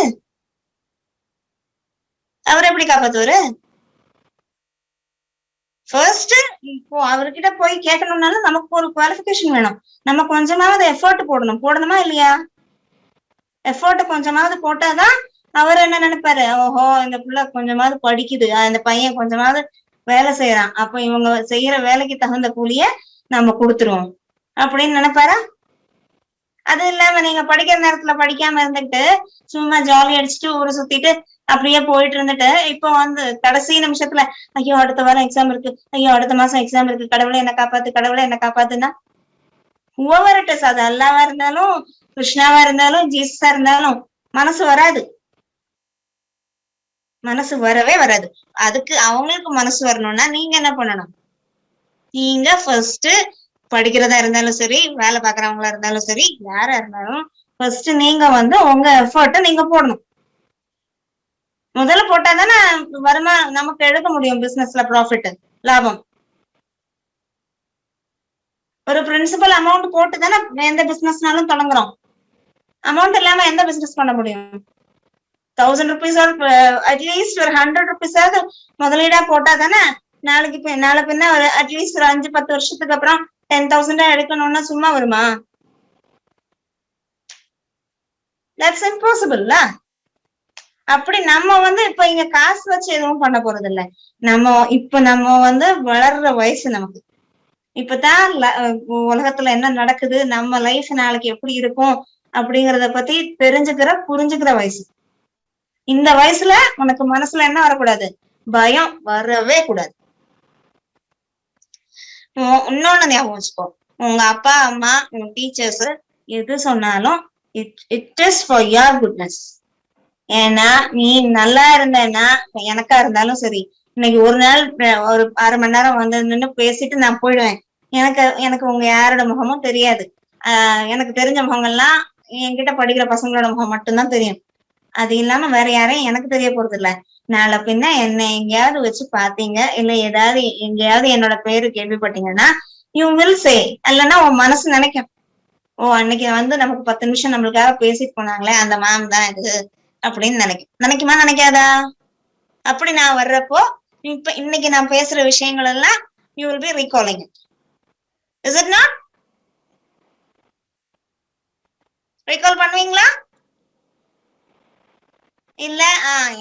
அவர் எப்படி காப்பாத்துவாரு? ஃபர்ஸ்ட் இப்போ அவர்கிட்ட போய் கேட்கணும்னாலும் நமக்கு ஒரு குவாலிஃபிகேஷன் வேணும். நம்ம கொஞ்சமாவது எஃபர்ட் போடணுமா இல்லையா? எஃபர்ட் கொஞ்சமாவது போட்டாதான் அவர் என்ன நினைப்பாரு, ஓஹோ இந்த புள்ள கொஞ்சமாவது படிக்குது, இந்த பையன் கொஞ்சமாவது வேலை செய்யறான், அப்ப இவங்க செய்யற வேலைக்கு தகுந்த கூலிய நம்ம கொடுத்துருவோம் அப்படின்னு நினைப்பாரா? அது இல்லாம நீங்க படிக்கிற நேரத்துல படிக்காம இருந்துட்டு சும்மா ஜாலி அடிச்சுட்டு ஊரை சுத்திட்டு அப்படியே போயிட்டு இருந்துட்டு இப்போ வந்து கடைசி நிமிஷத்துல ஐயோ அடுத்த வாரம் எக்ஸாம் இருக்கு, ஐயோ அடுத்த மாசம் எக்ஸாம் இருக்கு, கடவுளை என்ன காப்பாத்து, கடவுளை என்ன காப்பாத்துன்னா whoever it is, அது அல்லாவா இருந்தாலும் கிருஷ்ணாவா இருந்தாலும் ஜீசஸா இருந்தாலும் மனசு வராது, மனசு வரவே வராது. அதுக்கு அவங்களுக்கு மனசு வரணும்னா நீங்க என்ன பண்ணணும், நீங்க ஃபர்ஸ்ட் படிக்கிறதா இருந்தாலும் சரி வேலை பாக்குறவங்களா இருந்தாலும் சரி யாரா இருந்தாலும் ஃபர்ஸ்ட் நீங்க வந்து உங்க எஃபர்ட்டை நீங்க போடணும். முதல்ல போட்டாதானே வருமானம் நமக்கு எடுக்க முடியும், பிசினஸ்ல ப்ராஃபிட் லாபம். ஒரு பிரின்சிபல் அமௌண்ட் போட்டு தானே எந்த பிசினஸ்னாலும் தொடங்குறோம். அமௌண்ட் இல்லாம எந்த பிசினஸ் பண்ண முடியும்? 1000 rupees or அட்லீஸ்ட் ஒரு 100 rupees ஆகுது முதலீடா போட்டா தானே நாளை பின்ன ஒரு அட்லீஸ்ட் ஒரு 5-10 வருஷத்துக்கு அப்புறம் 10,000 எடுக்கணும்னா சும்மா வருமா? தட்ஸ் இம்பாசிபிள்ல. அப்படி நம்ம வந்து இப்ப இங்க காசு வச்சு எதுவும் பண்ண போறது இல்ல. நம்ம வந்து வளர்ற வயசு நமக்கு. இப்பதான் உலகத்துல என்ன நடக்குது, நம்ம லைஃப் நாளைக்கு எப்படி இருக்கும் அப்படிங்கறத பத்தி புரிஞ்சுக்கிற வயசு. இந்த வயசுல உனக்கு மனசுல என்ன வரக்கூடாது, பயம் வரவே கூடாது. இன்னொன்னு ஞாபகம் வச்சுக்கோ, உங்க அப்பா அம்மா உங்க டீச்சர்ஸ் எது சொன்னாலும் it is for your goodness. ஏன்னா நீ நல்லா இருந்தேன்னா எனக்கா இருந்தாலும் சரி, இன்னைக்கு ஒரு நாள் ஒரு 1/2 மணி நேரம் வந்து நின்று பேசிட்டு நான் போயிடுவேன். எனக்கு உங்க யாரோட முகமும் தெரியாது. எனக்கு தெரிஞ்ச முகங்கள்லாம் என்கிட்ட படிக்கிற பசங்களோட முகம் மட்டும்தான் தெரியும். அது இல்லாம வேற யாரையும் எனக்கு தெரிய போறது இல்ல. நாளை பின்ன என்ன எங்கேயாவது வச்சு பாத்தீங்க இல்ல ஏதாவது எங்கேயாவது என்னோட பேரு கேள்விப்பட்டீங்கன்னா யூ வில் சே, இல்லைன்னா உன் மனசு நினைக்கும், ஓ அன்னைக்கு வந்து நமக்கு 10 நிமிஷம் நம்மளுக்காக பேசிட்டு போனாங்களே அந்த மேம் தான் இது அப்படின்னு நினைக்குமா நினைக்காதா? அப்படி நான் வர்றப்போ இப்ப இன்னைக்கு நான் பேசுற விஷயங்கள் எல்லாம் you will be recalling it. Is it not? Recall பண்ணுவீங்களா? இல்ல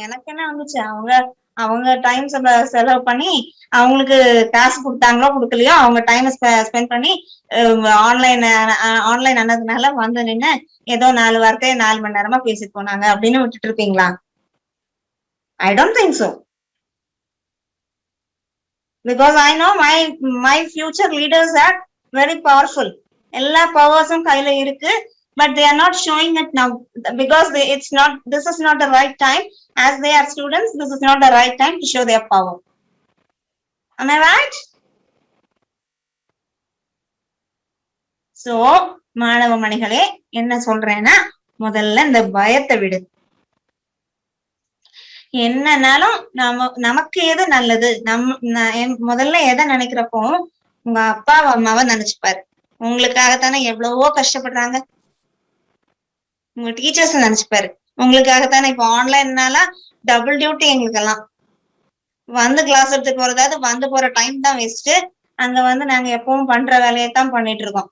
எனக்கு என்ன வந்துச்சு, அவங்க டைம் செலவு பண்ணி அவங்களுக்கு காசு கொடுத்தாங்களோ கொடுக்கலையோ அவங்க டைம் ஸ்பெண்ட் பண்ணி ஆன்லைன் ஆனதுனால வந்து நின்று ஏதோ 4 வார்த்தையை 4 மணி நேரமா பேசிட்டு போனாங்க அப்படின்னு விட்டுட்டு இருப்பீங்களா? I don't think so. Because I know my future leaders are very powerful. எல்லா பவர்ஸும் கையில இருக்கு. But they are not showing it now because this is not the right time. As they are students, this is not the right time to show their power. Am I right? So, மாணவ மணிகளே என்ன சொல்றேன்னா, முதல்ல இந்த பயத்தை விடு. என்னன்னாலும் நமக்கு எது நல்லது, முதல்ல எதை நினைக்கிறப்போ உங்க அப்பா அம்மாவை நினைச்சுப்பாரு. உங்களுக்காகத்தானே எவ்வளவோ கஷ்டப்படுறாங்க. உங்க டீச்சர்ஸ் நினைச்சுப்பாரு, உங்களுக்காகத்தானே இப்ப ஆன்லைன்னால டபுள் டியூட்டி. எங்களுக்கெல்லாம் வந்து கிளாஸ் எடுத்து போறதாவது வந்து போற டைம் தான் வேஸ்ட். அங்க வந்து நாங்க எப்பவும் பண்ற வேலையை தான் பண்ணிட்டு இருக்கோம்.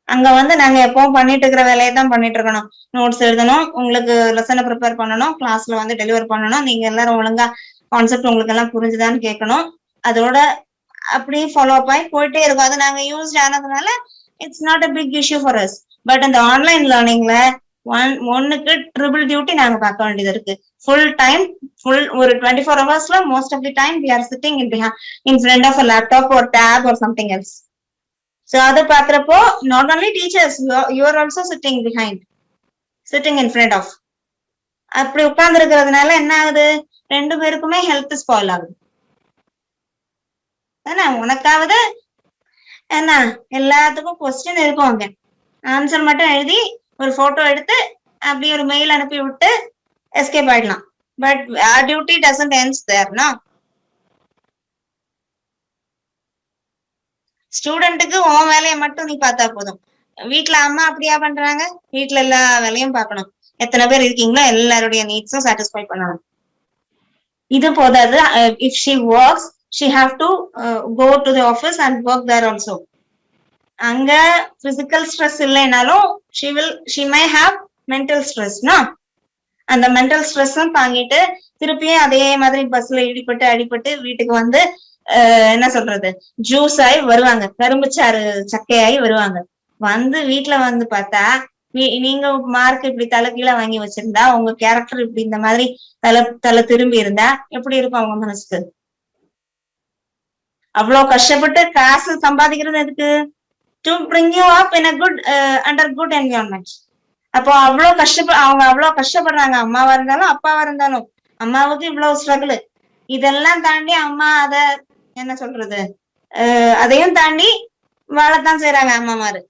அங்க வந்து நாங்க எப்பவும் பண்ணிட்டு இருக்கிற வேலையை தான் பண்ணிட்டு இருக்கணும். நோட்ஸ் எழுதணும், உங்களுக்கு லெசனை ப்ரிப்பேர் பண்ணணும், கிளாஸ்ல வந்து டெலிவர் பண்ணணும், நீங்க எல்லாரும் ஒழுங்கா கான்செப்ட் உங்களுக்கு எல்லாம் புரிஞ்சுதான்னு கேட்கணும். அதோட அப்படியே ஃபாலோ அப் ஆகி போயிட்டே இருக்கும். அது நாங்க யூஸ் ஆனதுனால it's not a big issue for us. But அந்த ஆன்லைன் லேர்னிங்ல ஒன்னுக்கு ட்ரிபிள் டியூட்டி நாங்க பார்க்க வேண்டியது இருக்கு. ஃபுல் டைம் ஒரு 24 hours most of the time we are sitting in front of a laptop or tab or something else. So அது பாக்குறப்போ not only teachers, you are also sitting in front of. அப்படி உட்கார்ந்து இருக்கிறதுனால என்ன ஆகுது, 2 பேருக்குமே health spoil ஆகுது. ஏன்னா உனக்காவது என்ன எல்லாத்துக்கும் கொஸ்டின் இருக்கும், அங்க ஆன்சர் மட்டும் எழுதி ஒரு போட்டோ எடுத்து அப்படி ஒரு மெயில் அனுப்பி விட்டு எஸ்கேப் ஆயிடலாம். But our duty doesn't ends there, no. ஸ்டூடெண்ட்டுக்கு உன் வேலையை மட்டும் நீ பார்த்தா போதும். வீட்டுல அம்மா அப்படியா பண்றாங்க, வீட்டுல எல்லா வேலையும் பார்க்கணும். எத்தனை பேர் இருக்கீங்களோ எல்லாருடைய நீட்ஸும் சாட்டிஸ்ஃபை பண்ணணும். இது போதாது. if she works, she have to go to the office and work there also. அங்க பிசிக்கல் ஸ்ட்ரெஸ் இல்லைனாலும் she may have mental stress, no. அந்த மென்டல் ஸ்ட்ரெஸ்ஸும் தாங்கிட்டு திருப்பியும் அதே மாதிரி பஸ்ல அடிபட்டு வீட்டுக்கு வந்து என்ன சொல்றது, ஜூஸ் ஆகி வருவாங்க, கரும்புச்சாறு சக்கையாகி வருவாங்க. வந்து வீட்டுல வந்து பார்த்தா நீங்க மார்க் இப்படி தலை கீழே வாங்கி வச்சிருந்தா, உங்க கேரக்டர் இப்படி இந்த மாதிரி தலை திரும்பி இருந்தா எப்படி இருக்கும் அவங்க மனசுக்கு? அவ்வளவு கஷ்டப்பட்டு காசு சம்பாதிக்கிறது எதுக்கு? To bring you up in a good under good environment. அப்போ அவங்க அவ்வளவு கஷ்டப்படுறாங்க, அம்மாவா இருந்தாலும் அப்பாவா இருந்தாலும். அம்மாவுக்கு இவ்வளவு ஸ்ட்ரகிள், இதெல்லாம் தாண்டி அம்மா அத என்ன சொல்றது, அதையும் தாண்டி வாழத்தான் செய்யறாங்க அம்மாமாரு.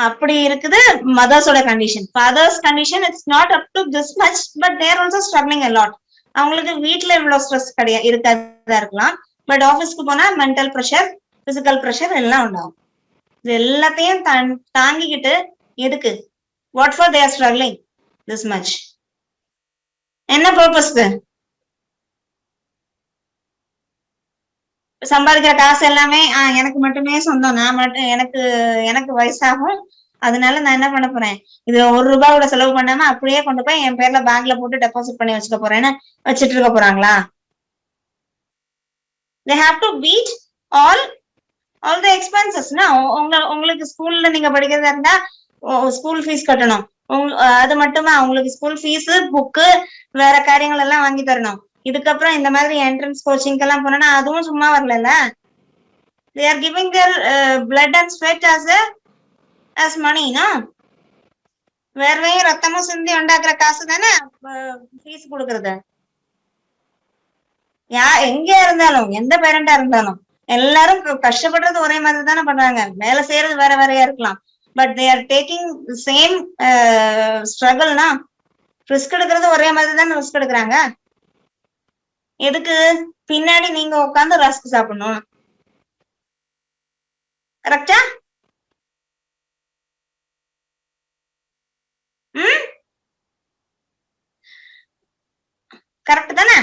அப்படி இருக்குது மதர்ஸோட condition. Father's condition it's not up to this much, but they're also struggling a lot. அவங்களுக்கு வீட்டுல இவ்வளவு ஸ்ட்ரெஸ் இருக்காதா இருக்கலாம், பட் ஆபீஸ்க்கு போனா மென்டல் ப்ரெஷர், பிசிக்கல் ப்ரெஷர் எல்லாம் உண்டாகும். இது எல்லாத்தையும் தாங்கிக்கிட்டு எதுக்கு? What for they are struggling this much? என்ன பர்பஸ்க்கு? சம்பாதிக்கிற காசு எல்லாமே எனக்கு மட்டுமே சொந்தம், நான் மட்டும் எனக்கு வயசாகும், அதனால நான் என்ன பண்ண போறேன், இது 1 ரூபாயோட செலவு பண்ணாம அப்படியே கொண்டு போய் என் பேர்ல பேங்க்ல போட்டு டெபாசிட் பண்ணி வச்சுக்க போறேன்னு வச்சுட்டு இருக்க போறாங்களா? they have to beat all the expenses. உங்களுக்கு ஸ்கூல்ல நீங்க படிக்கிறதா இருந்தா ஸ்கூல் ஃபீஸ் கட்டணும். அது மட்டுமா, உங்களுக்கு ஸ்கூல் ஃபீஸ், புக்கு, வேற காரியங்கள் எல்லாம் வாங்கி தரணும். இதுக்கப்புறம் இந்த மாதிரி என்ட்ரன்ஸ் கோச்சிங் எல்லாம் போனா அதுவும் சும்மா வரல. they are giving their blood and sweat as money, no. வேர்வையும் ரத்தமும் சிந்தி உண்டாக்குற காசு தானே ஃபீஸ் கொடுக்கறது. எங்க இருந்தாலும் எந்த பேரண்டா இருந்தாலும் எல்லாரும் கஷ்டப்படுறது ஒரே மாதிரி தானே பண்றாங்க. வேலை செய்யறது வேற வேறையா இருக்கலாம், but they are taking same ஸ்ட்ரகிள்னா. ரிஸ்க் எடுக்கிறது ஒரே மாதிரி தானே ரிஸ்க் எடுக்கிறாங்க. எதுக்கு? பின்னாடி நீங்க உட்காந்து ரஸ்க் சாப்பிடணும். கரெக்டா? கரெக்ட் தானே?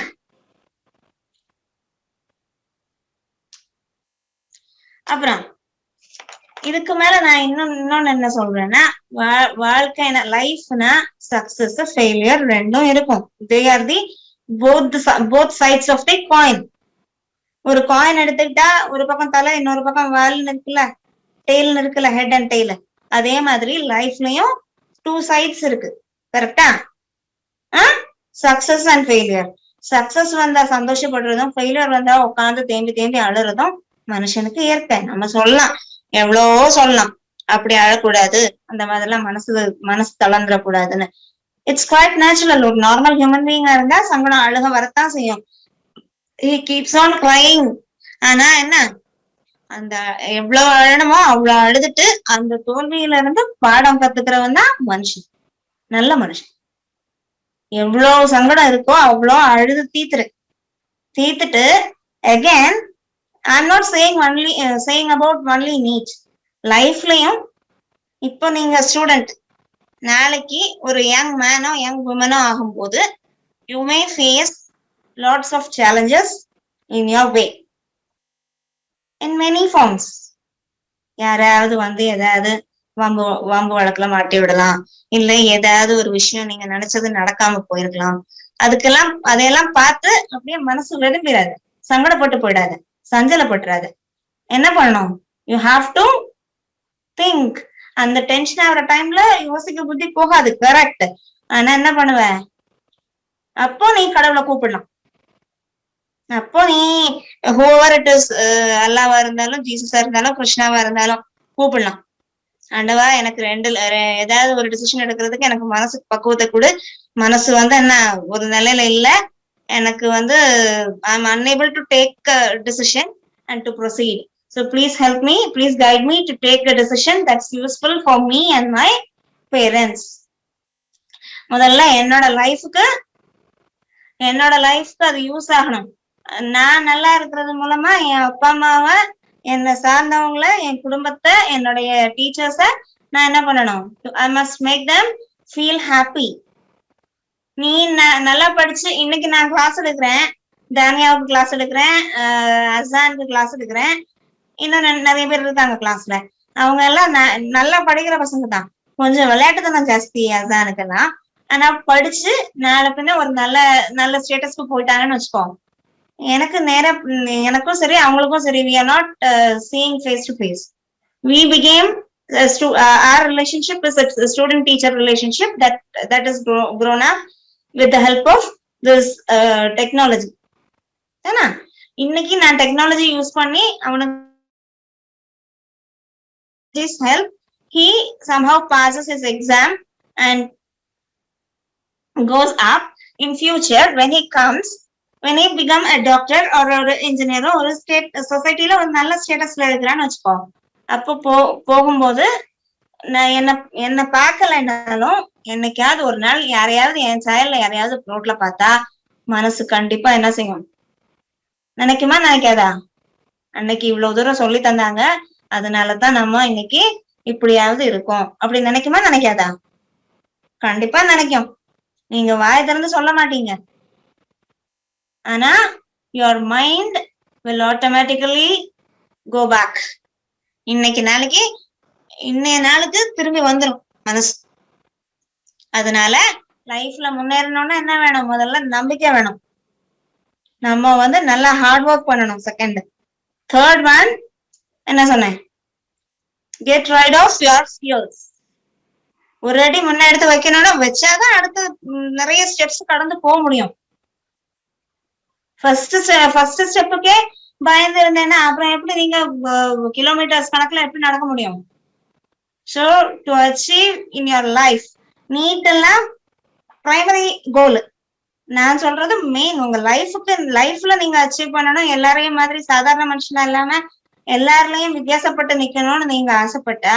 அப்புறம் இதுக்கு மேல நான் இன்னொன்னு என்ன சொல்றேன்னா, வாழ்க்கைனா லைஃப்னா சக்சஸ் ஃபெயிலியர் ரெண்டும் இருக்கும். They are the both sides of the coin. ஒரு காயின் எடுத்துக்கிட்டா ஒரு பக்கம் தலை, இன்னொரு பக்கம் வால்னு இருக்குல்ல, டெய்ல்னு இருக்குல்ல, ஹெட் அண்ட் டெய்ல். அதே மாதிரி லைஃப்லயும் 2 sides இருக்கு. கரெக்டா? Success and failure. சக்சஸ் வந்தா சந்தோஷப்படுறதும், ஃபெயிலியர் வந்தா உட்காந்து தேம்பி அழுறதும் மனுஷனுக்கு இயற்கை. நம்ம சொல்லலாம், எவ்வளவோ சொல்லலாம், அப்படி அழக்கூடாது, அந்த மாதிரிலாம் மனசு தளர்ந்துடக்கூடாதுன்னு. It's quite natural. ஒரு நார்மல் ஹியூமன் பீயிங்கா இருந்தா சங்கடம் அழுக வரத்தான் செய்யும். he keeps on crying. ஆனா என்ன, அந்த எவ்வளவு அழணுமோ அவ்வளவு அழுதுட்டு அந்த தோல்வியில இருந்து பாடம் கத்துக்கிறவன் தான் மனுஷன், நல்ல மனுஷன். எவ்வளவு சங்கடம் இருக்கோ அவ்வளோ அழுது தீத்துட்டு again I'm not saying about only NEET. லைஃப்லயும் இப்போ நீங்க ஸ்டூடெண்ட், நாளைக்கு ஒரு யங் மேனோ யங் உமனோ ஆகும்போது you may face lots of challenges in your way in many forms. யாராவது வந்து ஏதாவது வம்பு வழக்குல மாட்டி விடலாம், இல்ல ஏதாவது ஒரு விஷயம் நீங்க நினைச்சது நடக்காம போயிருக்கலாம். அதையெல்லாம் பார்த்து அப்படியே மனசு வெறும்பிடாது. சங்கடப்பட்டு போயிடாத, சஞ்சலப்பட்டுறாத. என்ன பண்ணணும்? You have to think. அந்த டென்ஷன் ஆகிற டைம்ல யோசிக்க புத்தி போகாது, கரெக்ட். ஆனா என்ன பண்ணுவ? அப்போ நீ கடவுளை கூப்பிடலாம். அப்போ நீ whoever it is, அல்லாவா இருந்தாலும், ஜீசஸா இருந்தாலும், கிருஷ்ணாவா இருந்தாலும் கூப்பிடலாம். ஆண்டவா, எனக்கு ஏதாவது ஒரு டிசிஷன் எடுக்கிறதுக்கு எனக்கு மனசு பக்குவத்தை கொடு. மனசு என்ன ஒரு நிலையில இல்ல, எனக்கு I'm unable to take a decision and to proceed. So please help me, please guide me to take a decision that's useful for me and my parents. முதல்ல என்னோட லைஃப்க்கு அது யூஸ் ஆகணும். நான் நல்லா இருக்கிறது மூலமா என் அப்பா அம்மாவை, என்னை சார்ந்தவங்கள, என் குடும்பத்தை, என்னுடைய டீச்சர்ஸ நான் என்ன பண்ணணும்? I must make them feel happy. நீ நல்லா படிச்சு, இன்னைக்கு நான் கிளாஸ் எடுக்கிறேன், தானியாவுக்கு கிளாஸ் எடுக்கிறேன், அசானுக்கு கிளாஸ் எடுக்கிறேன், இன்னும் நிறைய பேர் இருக்காங்க கிளாஸ்ல. அவங்க எல்லாம் நல்லா படிக்கிற பசங்க தான். கொஞ்சம் விளையாட்டுத்தனம் ஜாஸ்தி அசானுக்கெல்லாம். ஆனா படிச்சு நாளை பின்ன ஒரு நல்ல ஸ்டேட்டஸ்க்கு போயிட்டாங்கன்னு வச்சுக்கோ. எனக்கும் சரி அவங்களுக்கும் சரி, we are not seeing face to face. We became our relationship is a student teacher relationship that is grown up with the help of this technology. ஏன்னா இன்னைக்கு நான் டெக்னாலஜி யூஸ் பண்ணி அவனுக்கு this help, he somehow passes his exam and goes up. In future when he become a doctor or an engineer or a state society la ஒரு நல்ல ஸ்டேட்டஸ்ல இருக்கிறான்னு வச்சுக்கோ. அப்போ போகும்போது நான் என்ன பார்க்கலன்னாலும் என்னைக்காவது ஒரு நாள் யாரையாவது என் சாயல்ல யாரையாவது ரோட்ல பார்த்தா மனசு கண்டிப்பா என்ன செய்யும்? நினைக்குமா நினைக்காதா? அன்னைக்கு இவ்வளவு தூரம் சொல்லி தந்தாங்க, அதனாலதான் நம்ம இன்னைக்கு இப்படியாவது இருக்கோம் அப்படி நினைக்குமா நினைக்காதா? கண்டிப்பா நினைக்கும். நீங்க வாய் திறந்து சொல்ல மாட்டீங்க, ஆனா your mind will automatically go back. இன்னைய நாளுக்கு திரும்பி வந்துடும் மனசு. அதனால லைஃப்ல முன்னேறணும்னா என்ன வேணும்? முதல்ல நம்பிக்கை வேணும். நம்ம நல்லா ஹார்ட் ஒர்க் பண்ணணும். செகண்ட். தேர்ட் ஒன் என்ன சொன்னேன்? Get rid of your skills. ஒரு அடி முன்ன எடுத்து வைக்கணும்னா வச்சாதான் அடுத்து நிறைய ஸ்டெப்ஸ் கடந்து போக முடியும். ஃபர்ஸ்ட் ஸ்டெப்புக்கே பயந்து இருந்தேன்னா அப்புறம் எப்படி நீங்க கிலோமீட்டர்ஸ் கணக்குல எப்படி நடக்க முடியும்? So to achieve in your life, need எல்லாம் பிரைமரி கோல். நான் சொல்றது மெயின். உங்க லைஃப்ல நீங்க அச்சீவ் பண்ணணும். எல்லாரையும் மாதிரி சாதாரண மனுஷனா இல்லாம எல்லாருலயும் வித்தியாசப்பட்டு நிக்கணும்னு நீங்க ஆசைப்பட்டா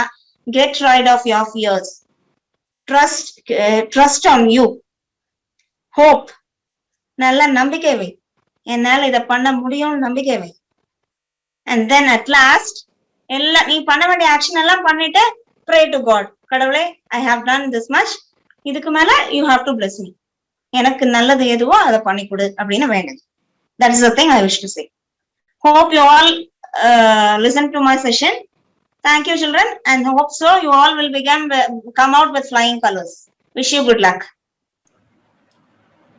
get rid of your fears. Trust on you. Hope. நல்ல நம்பிக்கை வை. என்னால இதை பண்ண முடியும்னு நம்பிக்கை வை. அண்ட் தென் அட் லாஸ்ட் எல்லாம் நீ பண்ண வேண்டிய ஆக்ஷன் எல்லாம் பண்ணிட்டு pray to God. கடவுளே, I have done this much. இதுக்கு மேல you have to bless me. எனக்கு நல்லது எதுவோ அதை பண்ணி கொடு அப்படின்னு வேண்டுது. That is the thing I wish to say. Hope you all listen to my session. Thank you, children, and hope so you all will come out with flying colors. Wish you good luck.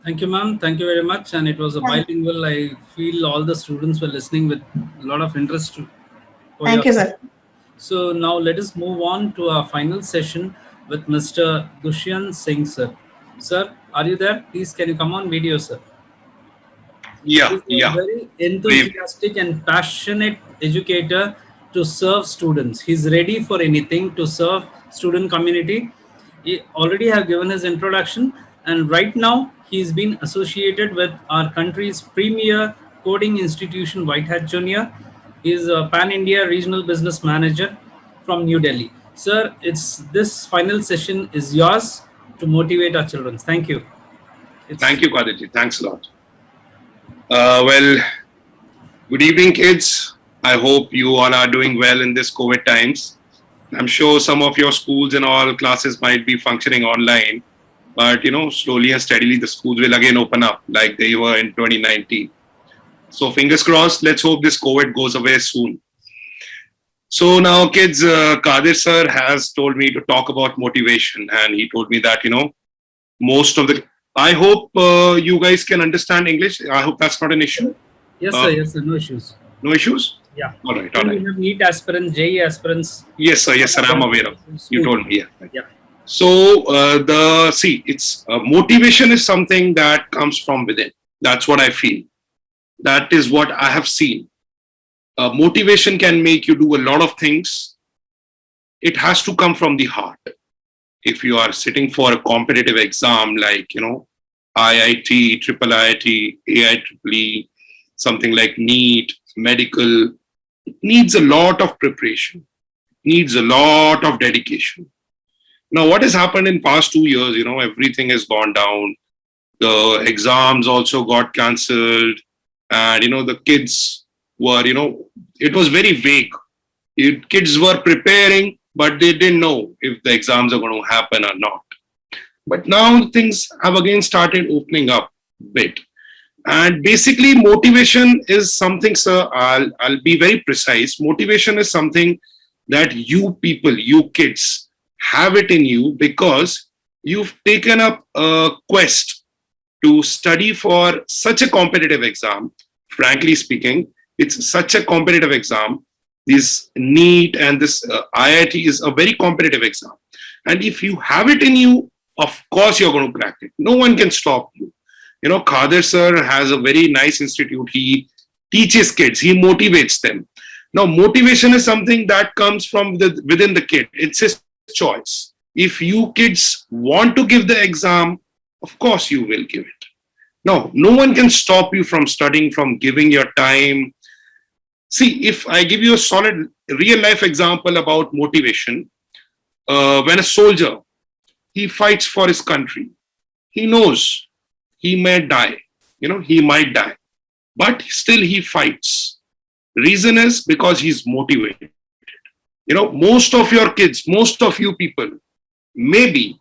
Thank you, ma'am. Thank you very much. And it was a bilingual. I feel all the students were listening with a lot of interest. Thank you, sir. So now let us move on to our final session with Mr. Dushyant Singh, sir. Sir, are you there? Please, can you come on video, sir? Yeah. Very enthusiastic and passionate educator to serve students. He's ready for anything to serve student community. He already have given his introduction, and right now he's been associated with our country's premier coding institution, White Hat Junior. He is a Pan-India Regional Business Manager from New Delhi. Sir, this final session is yours to motivate our children. Thank you. Thank you, Kadiji. Thanks a lot. Well, good evening, kids. I hope you all are doing well in this COVID times. I'm sure some of your schools and all classes might be functioning online, but slowly and steadily the schools will again open up like they were in 2019. So fingers crossed, let's hope this COVID goes away soon. So now kids, Kadir sir has told me to talk about motivation, and he told me that, most of the, I hope you guys can understand English. I hope that's not an issue. Yes, Uh, sir. Yes, sir. No issues. No issues? Yeah. All right, all And right. we have NEET aspirants, JE aspirants. Yes, sir. Yes, sir. I'm aware of. You told me. Yeah. Yeah. So it's motivation is something that comes from within. That's what I feel. That is what I have seen. Motivation can make you do a lot of things. It has to come from the heart. If you are sitting for a competitive exam like IIT, triple IIT, AIEEE, something like NEET, medical, it needs a lot of preparation, needs a lot of dedication. Now, what has happened in past 2 years, everything has gone down. The exams also got cancelled, and the kids were, it was very vague. Kids were preparing, but they didn't know if the exams are going to happen or not. But now things have again started opening up a bit. And basically, motivation is something, sir, I'll be very precise. Motivation is something that you people, you kids, have it in you because you've taken up a quest to study for such a competitive exam. Frankly speaking, it's such a competitive exam. This NEET and this IIT is a very competitive exam. And if you have it in you, of course you're going to crack it. No one can stop you. Khadir sir has a very nice institute. He teaches kids, he motivates them. Now, motivation is something that comes from within the kid. It's his choice. If you kids want to give the exam, of course you will give it. No one can stop you from studying, from giving your time. See, if I give you a solid real life example about motivation, when a soldier, he fights for his country, he knows he may die, he might die, but still he fights. Reason is because he's motivated. Most of your kids, most of you people, maybe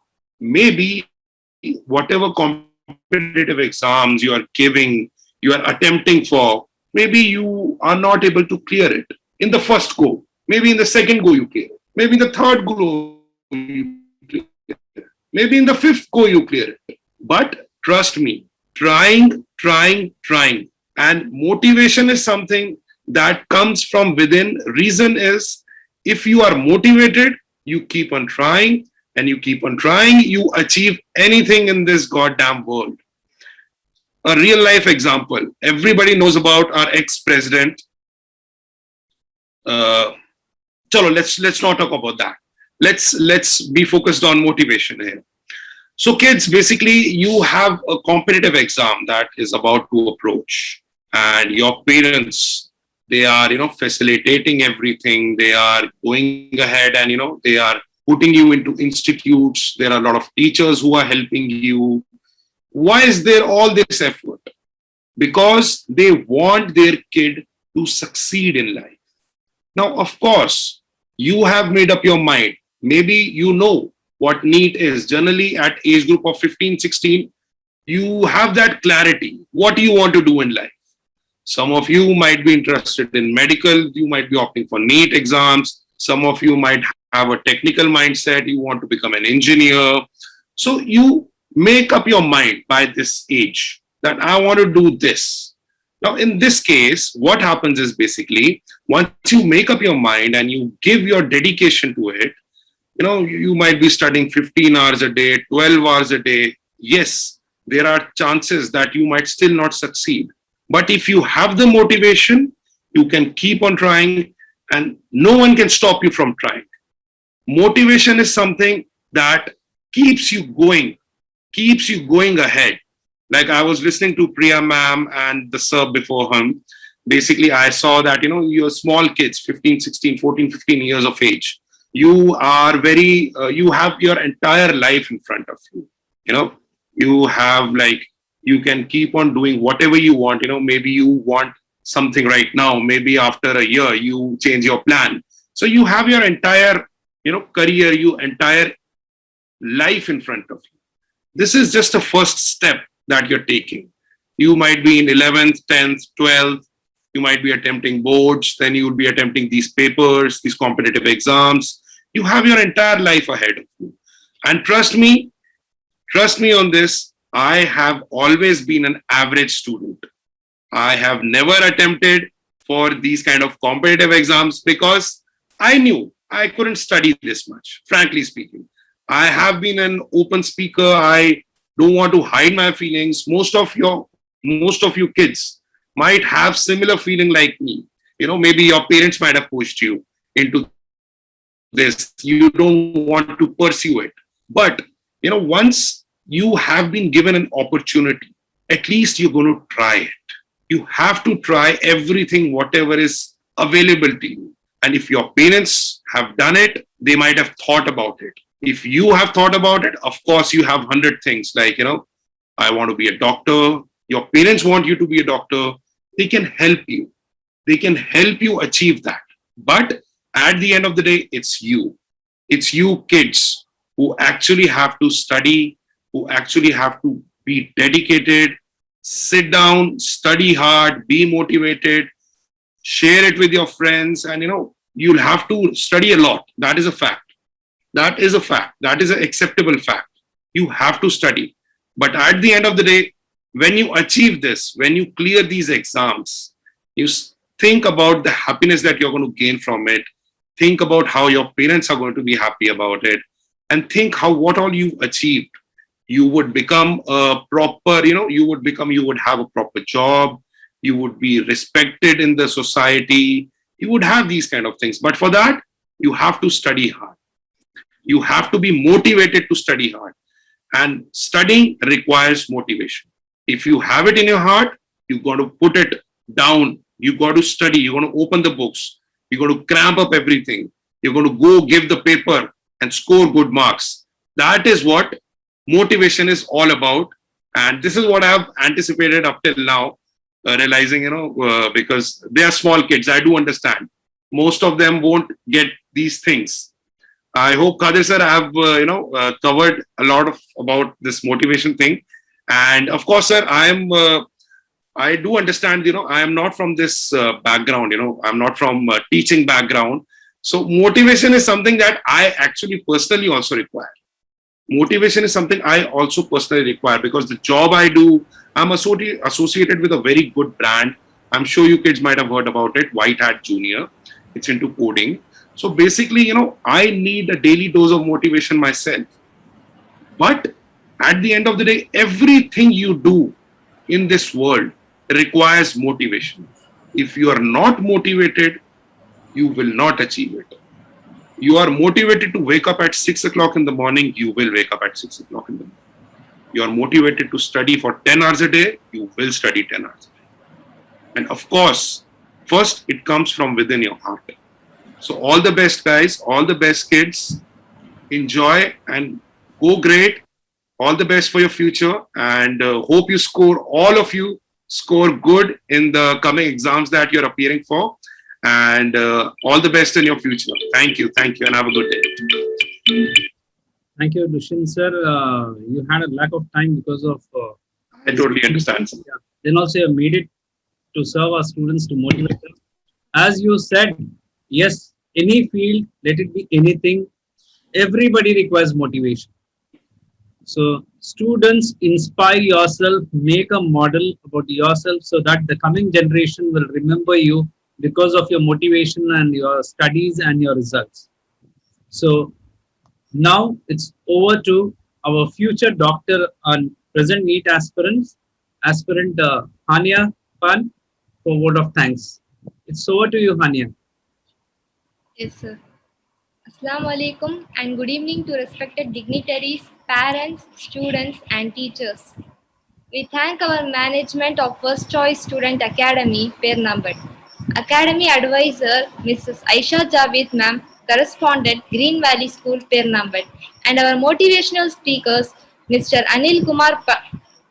whatever competitive exams you are giving, you are attempting for, maybe you are not able to clear it in the first go. Maybe in the second go you clear it. Maybe in the third go you clear it. Maybe in the fifth go you clear it. But trust me, trying. And motivation is something that comes from within. Reason is, if you are motivated, you keep on trying, and you keep on trying, you achieve anything in this goddamn world. A real life example. Everybody knows about our ex-president. Chalo, let's not talk about that. Let's be focused on motivation here. So kids, basically you have a competitive exam that is about to approach, and your parents, they are, facilitating everything. They are going ahead and, they are putting you into institutes. There are a lot of teachers who are helping you. Why is there all this effort? Because they want their kid to succeed in life. Now, of course, you have made up your mind. Maybe you know what NEET is. Generally, at age group of 15, 16, you have that clarity. What do you want to do in life? Some of you might be interested in medical. You might be opting for NEET exams. Some of you might have a technical mindset. You want to become an engineer. So you make up your mind by this age that I want to do this. Now, in this case, what happens is basically once you make up your mind and you give your dedication to it, you might be studying 15 hours a day, 12 hours a day. Yes, there are chances that you might still not succeed. But if you have the motivation, you can keep on trying and no one can stop you from trying. Motivation is something that keeps you going ahead. Like I was listening to Priya ma'am and the sir before him. Basically, I saw that, you're small kids, 15, 16, 14, 15 years of age. You are you have your entire life in front of you. You have you can keep on doing whatever you want. Maybe you want something right now. Maybe after a year, you change your plan. So you have your entire, career, your entire life in front of you. This is just a first step that you're taking. You might be in 11th, 10th, 12th. You might be attempting boards. Then you will be attempting these papers, these competitive exams. You have your entire life ahead of you. And trust me on this, I have always been an average student. I have never attempted for these kind of competitive exams because I knew I couldn't study this much, frankly speaking. I have been an open speaker. I don't want to hide my feelings. Most of you kids might have similar feeling like me. You know, maybe your parents might have pushed you into this. You don't want to pursue it. But, you know, once you have been given an opportunity, at least you're going to try it. You have to try everything, whatever is available to you. And if your parents have done it, they might have thought about it. If you have thought about it, of course, you have 100 things like, you know, I want to be a doctor. Your parents want you to be a doctor. They can help you. They can help you achieve that. But at the end of the day, it's you. It's you kids who actually have to study, who actually have to be dedicated, sit down, study hard, be motivated, share it with your friends, and you know, you'll have to study a lot. That is a fact. That is a fact. That is an acceptable fact. You have to study. But at the end of the day, when you achieve this, when you clear these exams, you think about the happiness that you're going to gain from it. Think about how your parents are going to be happy about it. And think how what all you've achieved. You would become a proper, you would have a proper job. You would be respected in the society. You would have these kind of things. But for that, you have to study hard. You have to be motivated to study hard. And studying requires motivation. If you have it in your heart, you've got to put it down. You've got to study. You're going to open the books. You're going to cramp up everything. You're going to go give the paper and score good marks. That is what motivation is all about. And this is what I have anticipated up till now, realizing, because they are small kids. I do understand. Most of them won't get these things. I hope, Kadir sir, I have, covered a lot about this motivation thing. And of course, sir, I do understand, I am not from this background, I'm not from teaching background. So motivation is something that I actually personally also require. Motivation is something I also personally require because the job I do, I'm associated with a very good brand. I'm sure you kids might have heard about it, White Hat Junior. It's into coding. So basically, I need a daily dose of motivation myself. But at the end of the day, everything you do in this world requires motivation. If you are not motivated, you will not achieve it. You are motivated to wake up at 6 o'clock in the morning, you will wake up at 6 o'clock in the morning. You are motivated to study for 10 hours a day, you will study 10 hours a day. And of course, first it comes from within your heart. So all the best guys, all the best kids, enjoy and go great. All the best for your future and hope you all of you score good in the coming exams that you're appearing for. And all the best in your future. Thank you, and have a good day. Thank you, Dushyant sir. You had a lack of time because of. I totally understand. Sir. Yeah. Then also you made it to serve our students to motivate them. As you said, yes, any field, let it be anything, everybody requires motivation. So students, inspire yourself, make a model about yourself so that the coming generation will remember you because of your motivation and your studies and your results. So now it's over to our future doctor and present NEET aspirant Hania Khan for word of thanks. It's over to you, Hania. Yes, sir. Assalamu alaikum and good evening to respected dignitaries, parents, students and teachers. We thank our management of First Choice Student Academy, Pernambat. Academy Advisor, Mrs. Aisha Javed Ma'am, correspondent, Green Valley School, Pernambat, and our motivational speakers, Mr. Anil Kumar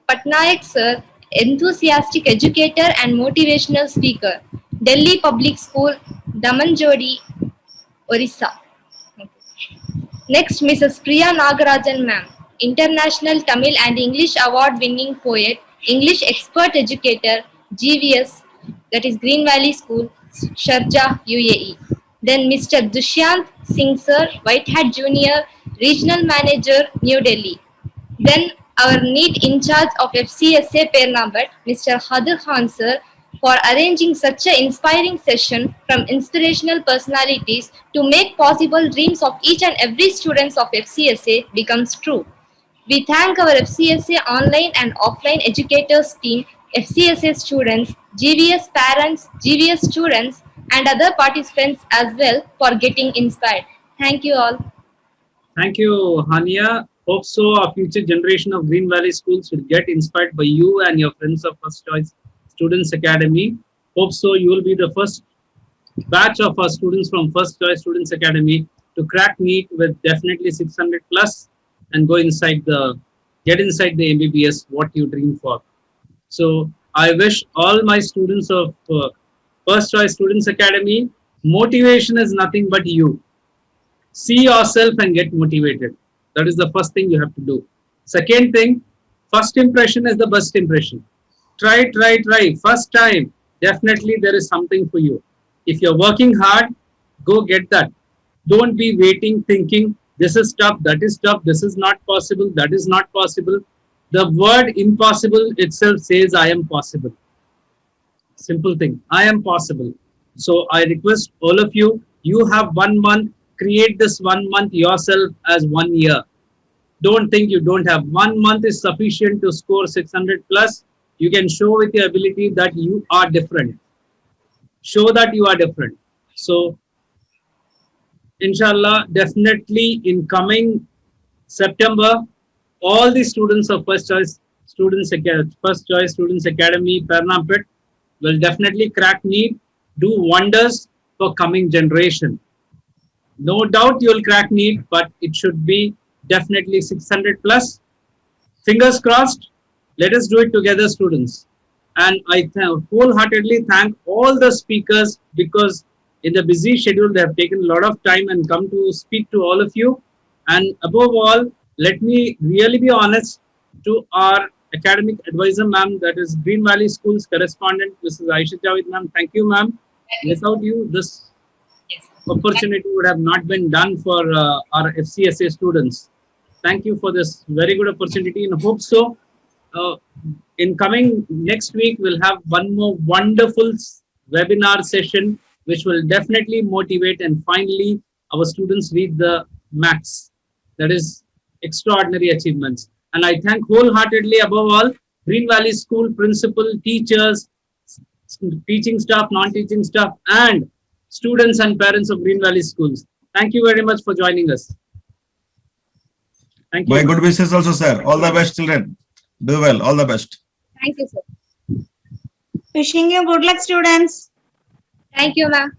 Patnaik Sir, enthusiastic educator and motivational speaker, Delhi Public School, Damanjodi, Orissa. Next, Mrs. Priya Nagarajan Ma'am, International Tamil and English Award-winning poet, English expert educator, GVS, that is Green Valley School, Sharjah, UAE. Then Mr. Dushyant Singh Sir, White Hat Junior, Regional Manager, New Delhi. Then our NEET in charge of FCSA Pernambuc, Mr. Hadir Khan sir, for arranging such an inspiring session from inspirational personalities to make possible dreams of each and every students of FCSA becomes true. We thank our FCSA online and offline educators team, FCSA students, GVS parents, GVS students, and other participants as well for getting inspired. Thank you all. Thank you, Hania. Hope so our future generation of Green Valley schools will get inspired by you and your friends of First Choice Students Academy. Hope so you will be the first batch of our students from First Choice Students Academy to crack NEET with definitely 600 plus and get inside the MBBS what you dream for. So I wish all my students of First Choice Students Academy, motivation is nothing but you. See yourself and get motivated. That is the first thing you have to do. Second thing, first impression is the best impression. Try. First time, definitely there is something for you. If you're working hard, go get that. Don't be waiting, thinking, this is tough, that is tough, this is not possible, that is not possible. The word impossible itself says, I am possible. Simple thing, I am possible. So I request all of you, you have 1 month, create this 1 month yourself as 1 year. Don't think you don't have. 1 month is sufficient to score 600 plus. You can show with your ability that you are different. Show that you are different. So, inshallah, definitely in coming September, all the students of First Choice Students Academy, Pernambuc will definitely crack NEET, do wonders for coming generation. No doubt you will crack NEET, but it should be definitely 600 plus. Fingers crossed. Let us do it together, students. And I wholeheartedly thank all the speakers because in the busy schedule, they have taken a lot of time and come to speak to all of you. And above all, let me really be honest to our academic advisor, ma'am, that is Green Valley Schools correspondent, Mrs. Aisha Javed, ma'am. Thank you, ma'am. Without you, this opportunity would have not been done for our FCSA students. Thank you for this very good opportunity and hope so. In coming next week, we'll have one more wonderful webinar session, which will definitely motivate and finally our students reach the max. That is extraordinary achievements. And I thank wholeheartedly above all, Green Valley School principal, teachers, teaching staff, non-teaching staff, and students and parents of Green Valley Schools. Thank you very much for joining us. Thank you. My good wishes also, sir. All the best, children. Do well. All the best. Thank you, sir. Wishing you good luck, students. Thank you, ma'am.